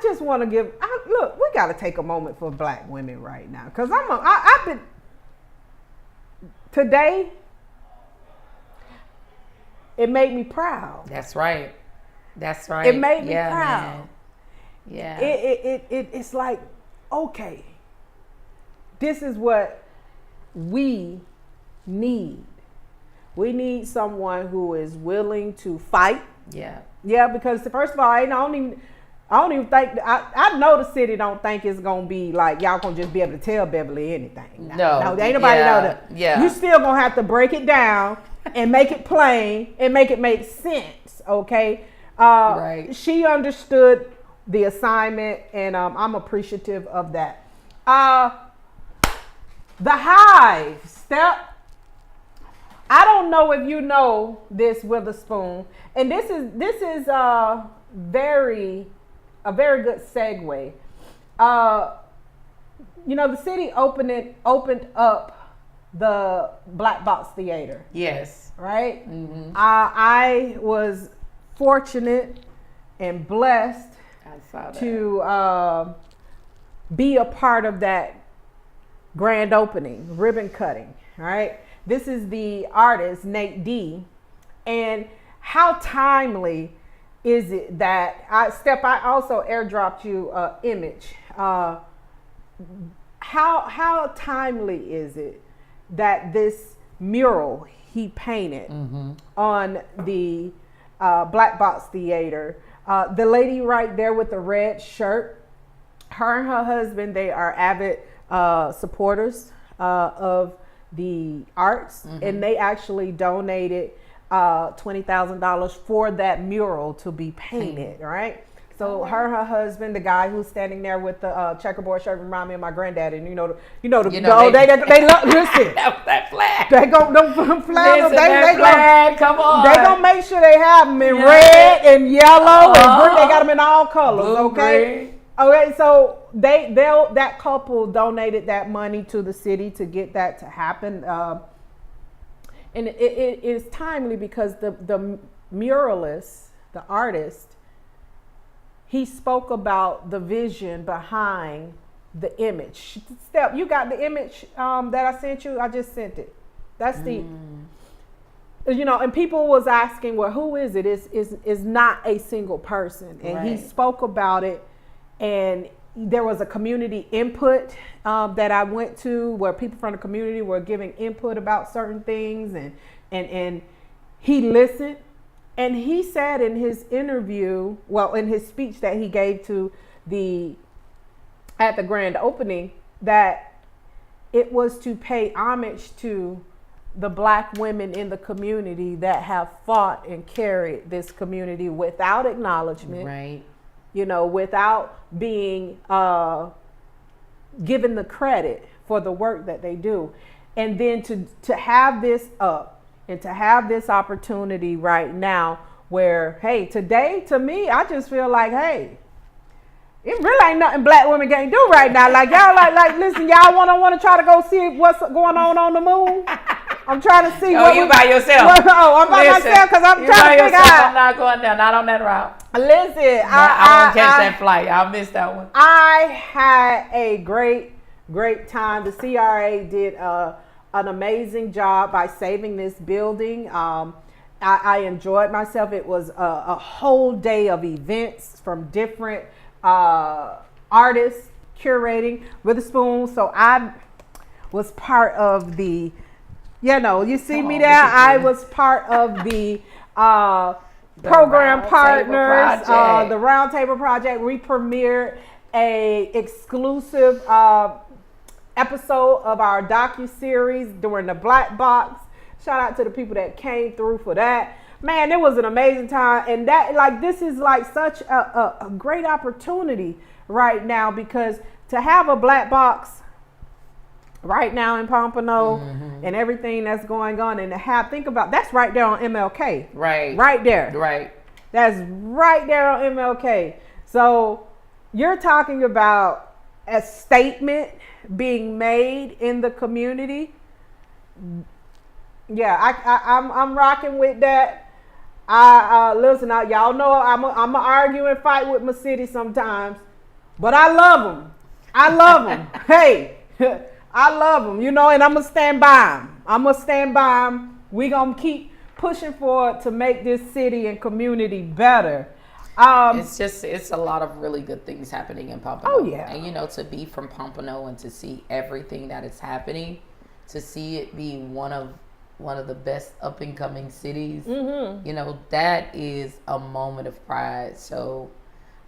just want to give. Look, we got to take a moment for Black women right now, because I've been today. It made me proud. That's right. That's right. It made me proud. Man. Yeah. It's like, okay, this is what we need. We need someone who is willing to fight. Yeah. Yeah, because first of all, I don't even think I know the city don't think it's gonna be like y'all gonna just be able to tell Beverly anything. No, ain't nobody know that. Yeah. You still gonna have to break it down and make it plain and make it make sense. Okay. Right. She understood the assignment, and I'm appreciative of that. The Hive, Step. I don't know if you know this, Witherspoon, and this is a very good segue. You know, the city opened up the Black Box Theater. Yes. Right? Mm-hmm. I was fortunate and blessed to be a part of that grand opening, ribbon cutting, right? This is the artist, Nate D. And how timely is it that I also airdropped you an image. How timely is it that this mural he painted on the Black Box Theater, the lady right there with the red shirt, her and her husband, they are avid supporters of the arts, and they actually donated $20,000 for that mural to be painted, right? So her and her husband, the guy who's standing there with the checkerboard shirt, remind me of my granddad, and they love listen. That flag. They go them flags. Flag. Come on. They gonna make sure they have them in red and yellow and green. They got them in all colors. Blue, okay. Green. Okay. So that couple donated that money to the city to get that to happen. And it is timely because the muralist, the artist, he spoke about the vision behind the image. Step, you got the image that I sent you? I just sent it. That's and people was asking, well, who is it? It's not a single person. And he spoke about it, and there was a community input that I went to where people from the community were giving input about certain things, and he listened. And he said in his interview, in his speech that he gave at the grand opening, that it was to pay homage to the Black women in the community that have fought and carried this community without acknowledgement, right? You know, without being given the credit for the work that they do. And then to have this up and to have this opportunity right now where, hey, today, to me, I just feel like, hey, it really ain't nothing Black women can't do right now. Like, y'all like listen, y'all want to try to go see what's going on the moon? I'm trying to see. You by yourself. I'm by myself because I'm trying to figure out. I'm not going down, not on that route. Listen, I won't catch that flight. I'll miss that one. I had a great time. The CRA did an amazing job by saving this building. I enjoyed myself. It was a whole day of events from different artists curating Witherspoon. So I was part of the, you see me there. I was part of the program partners, the Roundtable Project. We premiered a exclusive episode of our docuseries during the Black Box. Shout out to the people that came through for that. Man, it was an amazing time. And that, this is such a great opportunity right now, because to have a Black Box right now in Pompano and everything that's going on, and to think about, that's right there on MLK. Right there. Right. That's right there on MLK. So you're talking about a statement being made in the community. Yeah, I'm rocking with that. Listen, y'all know I'm a argue and fight with my city sometimes, but I love them. Hey, I love them, and I'm gonna stand by them. We gonna keep pushing forward to make this city and community better. It's a lot of really good things happening in Pompano. Oh yeah. And to be from Pompano and to see everything that is happening, to see it be one of the best up and coming cities, that is a moment of pride. So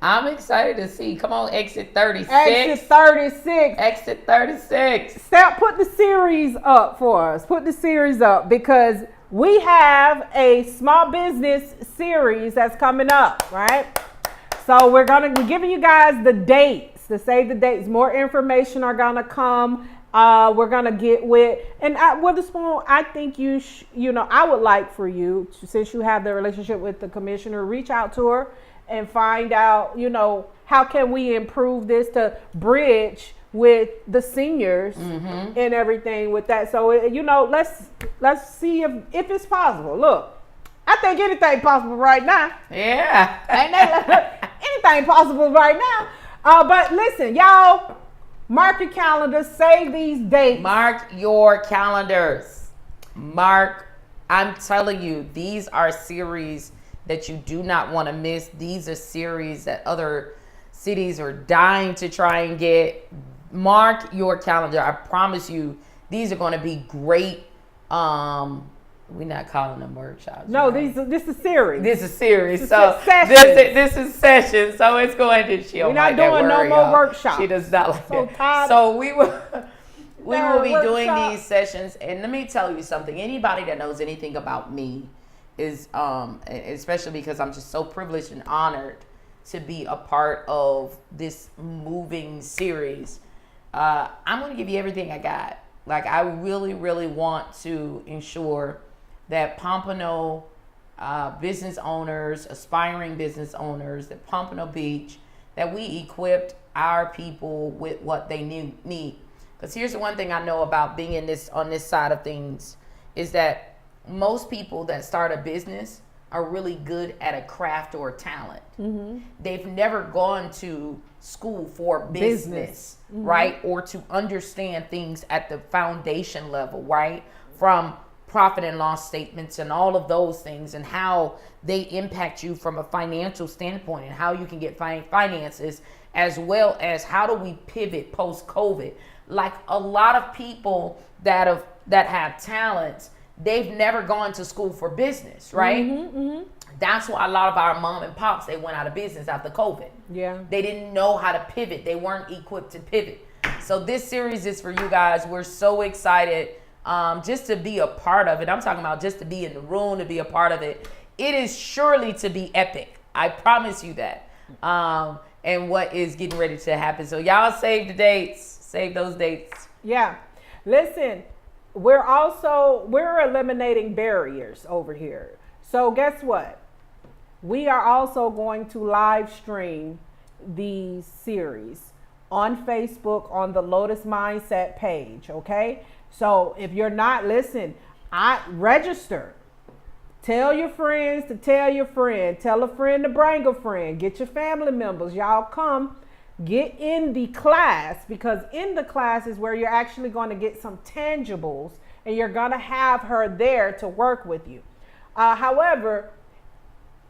I'm excited to see. Come on, Exit 36. Exit 36. Exit 36. Step, put the series up for us. Put the series up, because we have a small business series that's coming up, right? So we're giving you guys the dates, to save the dates. More information are gonna come. We're gonna get with, and at Witherspoon, I think I would like for you to, since you have the relationship with the commissioner, reach out to her and find out, how can we improve this to bridge with the seniors and everything with that. So, let's see if it's possible. Look, I think anything possible right now. Yeah. Anything possible right now. But listen, y'all, mark your calendars, save these dates. Mark your calendars. I'm telling you, these are series that you do not want to miss. These are series that other cities are dying to try and get. Mark your calendar. I promise you, these are going to be great. We're not calling them workshops. No, this is series. This is series. This so this is session. So it's going to. We're not doing no more workshops. She does not like so that. Tired. So we will be doing these sessions. And let me tell you something. Anybody that knows anything about me is, especially because I'm just so privileged and honored to be a part of this moving series. I'm going to give you everything I got. I really, really want to ensure that Pompano business owners, aspiring business owners, that Pompano Beach, that we equipped our people with what they need. Because here's the one thing I know about being on this side of things, is that most people that start a business are really good at a craft or a talent. They've never gone to school for business. Right? Or to understand things at the foundation level, right? From profit and loss statements and all of those things, and how they impact you from a financial standpoint, and how you can get finances, as well as how do we pivot post-COVID. A lot of people that have talents, they've never gone to school for business, right? That's why a lot of our mom and pops, they went out of business after COVID. Yeah. They didn't know how to pivot. They weren't equipped to pivot. So this series is for you guys. We're so excited just to be a part of it. I'm talking about just to be in the room, to be a part of it. It is surely to be epic. I promise you that. And what is getting ready to happen. So y'all save the dates. Save those dates. Yeah. Listen, we're eliminating barriers over here. So guess what? We are also going to live stream the series on Facebook on the Lotus Mindset page, okay? So if you're not, listen, register. Tell your friends to tell your friend. Tell a friend to bring a friend. Get your family members. Y'all come get in the class, because in the class is where you're actually going to get some tangibles and you're going to have her there to work with you. However,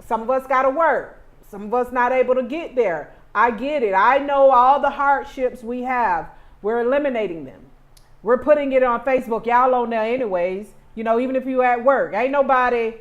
some of us got to work. Some of us not able to get there. I get it. I know all the hardships we have. We're eliminating them. We're putting it on Facebook. Y'all on there anyways. You know, even if you at work. Ain't nobody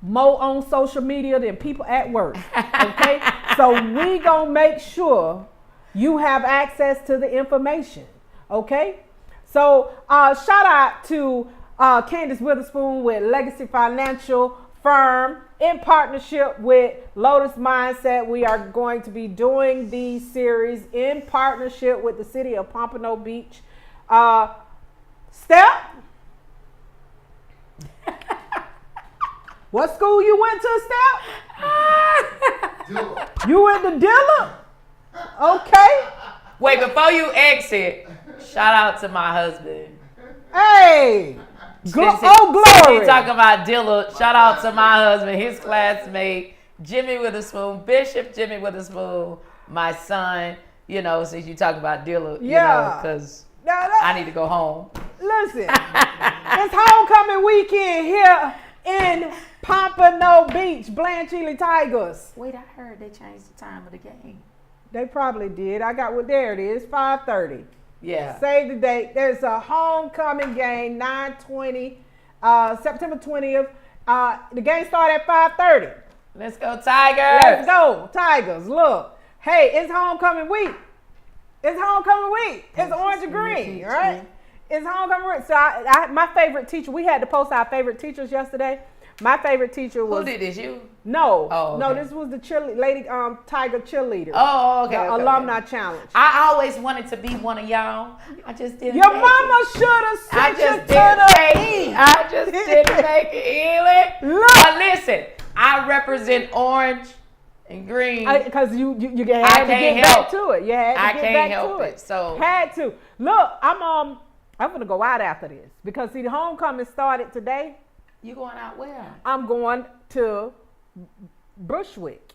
more on social media than people at work. Okay? So we gonna make sure you have access to the information. Okay? So shout out to Candice Witherspoon with Legacy Financial Firm in partnership with Lotus Mindset. We are going to be doing these series in partnership with the city of Pompano Beach. Step. What school you went to, Step? You went to Dilla? Okay. Wait, before you exit, shout out to my husband. Hey. Glory. You talking about Dilla. Shout out to my husband, his classmate, Jimmy Witherspoon, Bishop Jimmy Witherspoon, my son. You know, since you talk about Dilla, you know, because I need to go home. Listen, it's homecoming weekend here in Pompano Beach, Blanche Ely Tigers. Wait, I heard they changed the time of the game. They probably did. I got there it is, 5:30. Yeah. Save the date. There's a homecoming game, 9/20, September 20th. The game started at 5:30. Let's go, Tigers. Let's go, Tigers. Look, hey, it's homecoming week. It's homecoming week. It's orange and green, right? It's homecoming week. So my favorite teacher, we had to post our favorite teachers yesterday. My favorite teacher was. Who did this? You? No. Oh, okay. No, this was the lady Tiger cheerleader. Oh, okay. The alumni challenge. I always wanted to be one of y'all. I just didn't. Your mama should have sent you to the E. I just didn't make it. Look. But listen, I represent orange and green. Because you had to get back to it. You had to I get can't back help to it. So had to. Look, I'm gonna go out after this because see the homecoming started today. You going out where? I'm going to Bushwick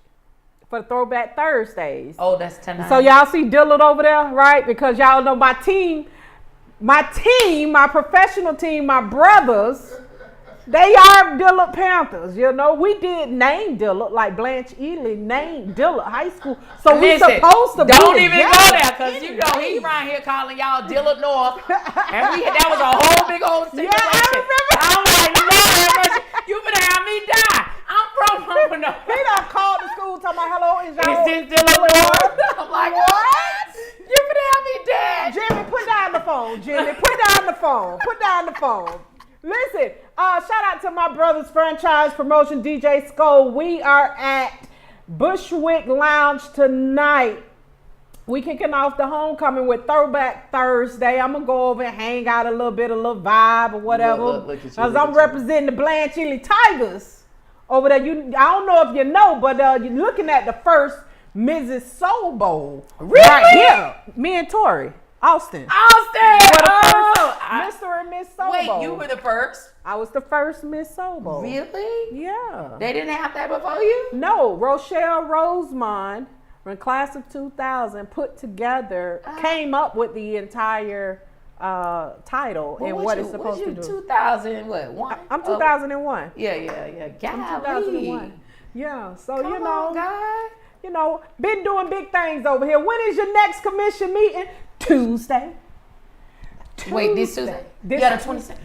for the Throwback Thursdays. Oh, that's tonight. So y'all see Dillard over there, right? Because y'all know my team, my professional team, my brothers, they are Dillard Panthers. You know, we did name Dillard, like Blanche Ely named Dillard High School. So we supposed to don't even go there, because you know he around here calling y'all Dillard North. And that was a whole big old situation. Yeah, I remember. I'm like, no, you finna have me die. I'm from Pompano. He done called the school talking about, hello, is y'all? Is this Dillard North? I'm like, what? You finna have me die. Jimmy, put down the phone. Jimmy, put down the phone. Put down the phone. Listen, shout out to my brother's franchise promotion, DJ Skull. We are at Bushwick Lounge tonight. We kicking off the homecoming with Throwback Thursday. I'm going to go over and hang out a little bit, a little vibe or whatever. Because I'm representing the Blanche Ely Tigers over there. I don't know if you know, but you're looking at the first Mrs. Soul Bowl. Really? Right here. Me and Tori. Austin. Mr. and Miss Soul Bowl. Wait, you were the first? I was the first Miss Soul Bowl. Really? Yeah. They didn't have that before you? No. Rochelle Rosemond, from class of 2000, put together, came up with the entire title and what it's supposed to do. 2000, what, one? I'm 2001. Yeah. I'm 2001. Yeah, so Come on, God. You know, been doing big things over here. When is your next commission meeting? Tuesday. Wait, this Tuesday? The 22nd.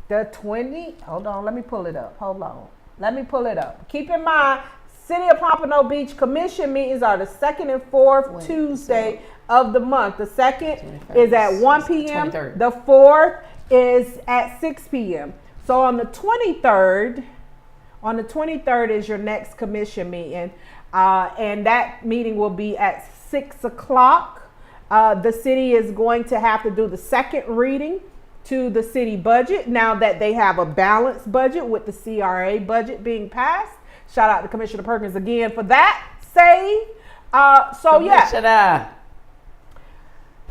The 20, hold on, let me pull it up. Hold on. Let me pull it up. Keep in mind, City of Pompano Beach Commission meetings are the second and fourth Tuesday of the month. The second is at 1 p.m. The fourth is at 6 p.m. So on the 23rd is your next commission meeting. And that meeting will be at 6 o'clock. The city is going to have to do the second reading to the city budget now that they have a balanced budget with the CRA budget being passed. Shout out to Commissioner Perkins again for that save.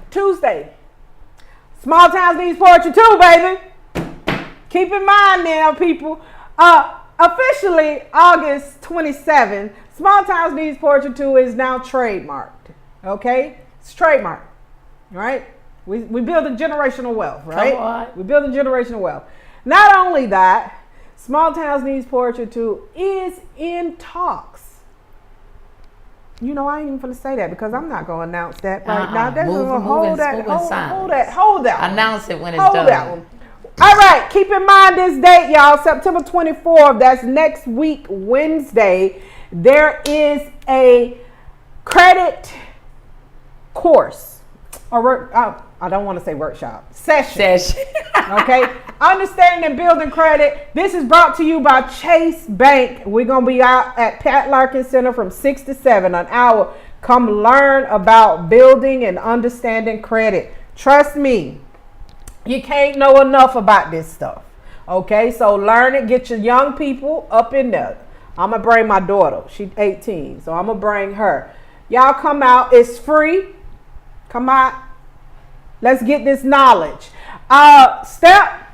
Tuesday. Small Towns Needs Poetry too, baby. Keep in mind now, people. Officially, August 27th, Small Towns Needs Poetry 2 is now trademarked. Okay? It's trademarked. Right? We building generational wealth, right? Come on. We building generational wealth. Not only that, Small Towns Needs Poetry 2 is in talks. You know, I ain't even gonna say that because I'm not gonna announce that right now. Hold that. Announce it when it's done. That one. All right, keep in mind this date, y'all. September 24th. That's next week, Wednesday. There is a credit course, or I don't want to say workshop, session. Okay, understanding and building credit. This is brought to you by Chase Bank. We're gonna be out at Pat Larkin Center from 6 to 7 an hour. Come learn about building and understanding credit. Trust me, you can't know enough about this stuff. Okay, so learn it. Get your young people up in there. I'm gonna bring my daughter. She's 18, so I'm gonna bring her. Y'all come out. It's free. Come out. Let's get this knowledge. Step.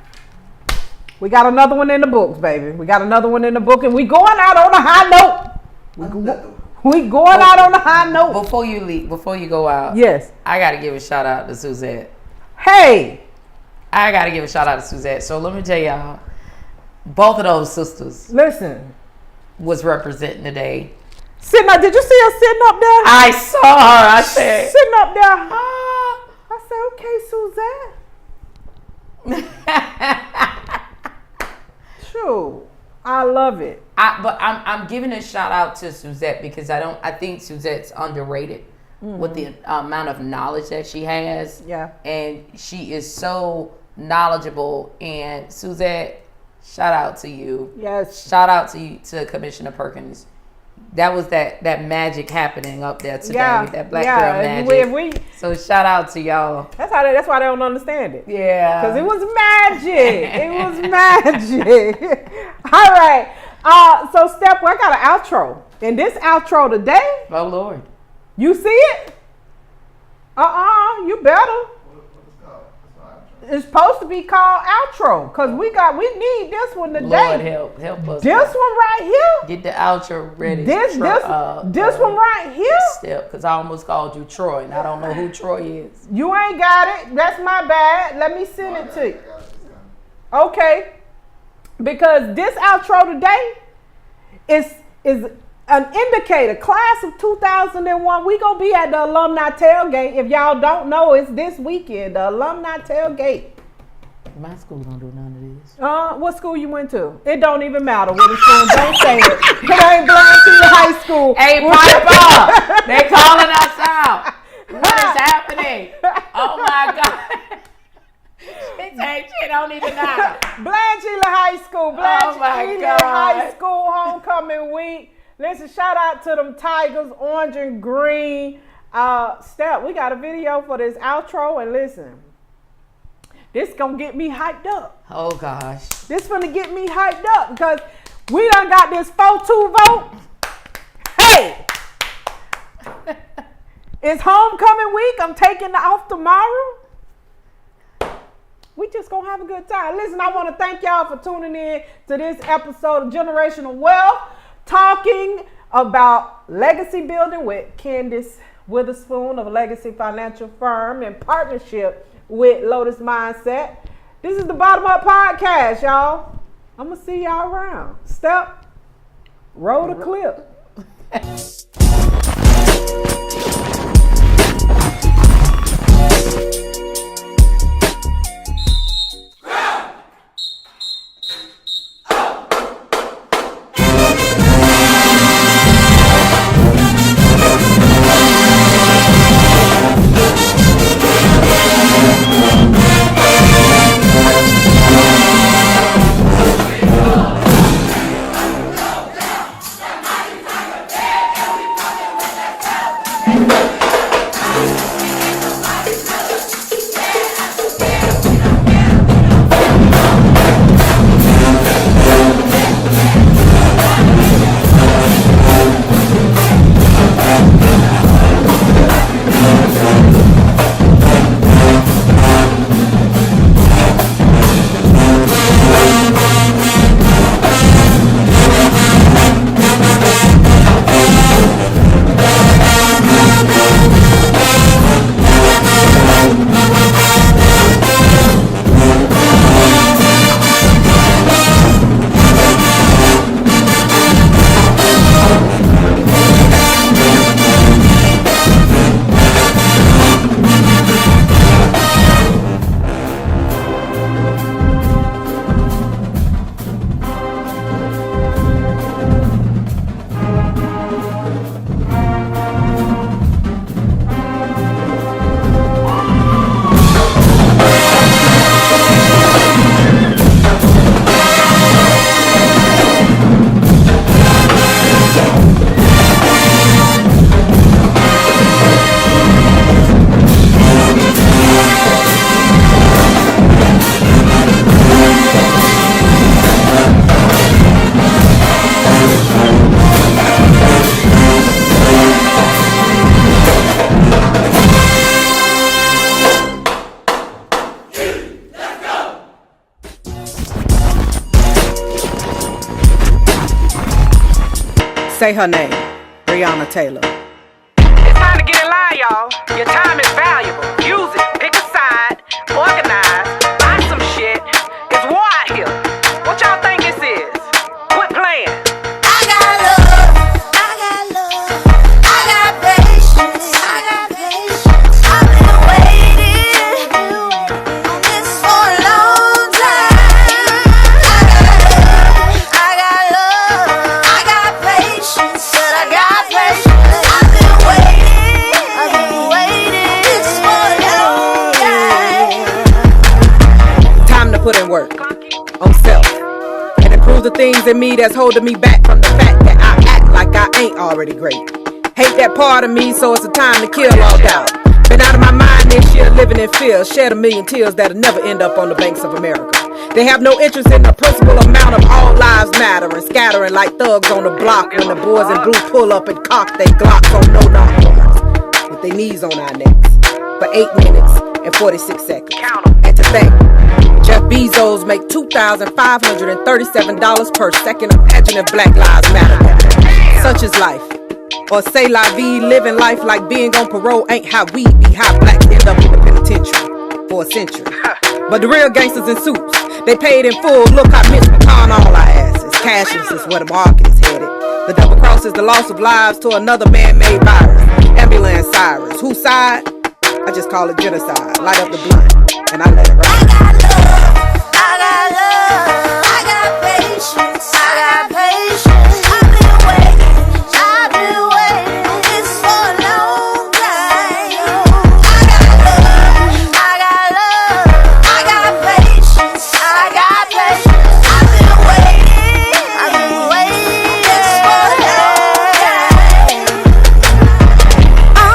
We got another one in the books, baby. We got another one in the book, and we going out on a high note. We going out on a high note. Before you leave, before you go out, yes, I got to give a shout out to Suzette. Hey, I got to give a shout out to Suzette. So let me tell y'all, both of those sisters, listen, was representing today. Sitting up, did you see her sitting up there? I saw her. I said, sitting up there. I said, okay, Suzette. True. I love it. But I'm giving a shout out to Suzette because I think Suzette's underrated with the amount of knowledge that she has. Yeah. And she is so knowledgeable. And Suzette, shout out to you. Yes. Shout out to you, to Commissioner Perkins. That was that magic happening up there today. Yeah. That black girl magic. So shout out to y'all. That's why they don't understand it. Yeah. Because it was magic. It was magic. All right. So Step, I got an outro. And this outro today. Oh Lord. You see it? You better. It's supposed to be called outro because we need this one today. Lord help us. This one right here. Get the outro ready. This one right here. Step, because I almost called you Troy, and I don't know who Troy is. You ain't got it. That's my bad. Let me send it to you. Okay, because this outro today is an indicator. Class of 2001. We gonna be at the alumni tailgate. If y'all don't know, it's this weekend. The alumni tailgate. My school don't do none of this. What school you went to? It don't even matter. Witherspoon, don't say it. It ain't Blanchard High School. Hey, Piper, they calling us out. What is happening? Oh my God. She don't even know. Blanchard High School. Oh my God. High School homecoming week. Listen, shout out to them Tigers, orange and green. Step, we got a video for this outro, and listen, this gonna get me hyped up. Oh gosh. This gonna get me hyped up because we done got this 4-2 vote. Hey, it's homecoming week. I'm taking off tomorrow. We just gonna have a good time. Listen, I want to thank y'all for tuning in to this episode of Generational Wealth. Talking about legacy building with KANDICE Witherspoon of Legacy Financial Firm in partnership with Lotus Mindset. This is the Bottom Up Podcast, y'all. I'm going to see y'all around. Step, roll the clip. Say her name, Breonna Taylor. It's time to get in line, y'all. Your time is valuable. Use it. Pick a side. Organize. Buy some shit. It's war out here. What y'all think this is? Quit playing. I got love. I got love. I got patience. I got patience. I've been waiting on this for a long time. I got love. I got patience. But I got patience. I've been waiting this for a long time. Time to put in work on self and improve the things in me that's holding me back from the fact that I act like I ain't already great. Hate that part of me, so it's a time to kill all doubt. Been out of my mind this year, living in fear, shed a million tears that'll never end up on the banks of America. They have no interest in the principal amount of all lives mattering, scattering like thugs on the block when the boys in blue pull up and cock they glocks on no-knock doors with their knees on our necks for 8 minutes and 46 seconds. And to think, Jeff Bezos make $2,537 per second. Imagine if Black Lives Matter that way. Such is life. Or say la vie, living life like being on parole ain't how we be, how blacks end up in the penitentiary for a century. But the real gangsters in suits, they paid in full. Look, I miss upon all our asses. Cashless is where the market is headed. The double cross is the loss of lives to another man-made virus. Ambulance sirens. Whose side? I just call it genocide. Light up the blunt and I let it ride.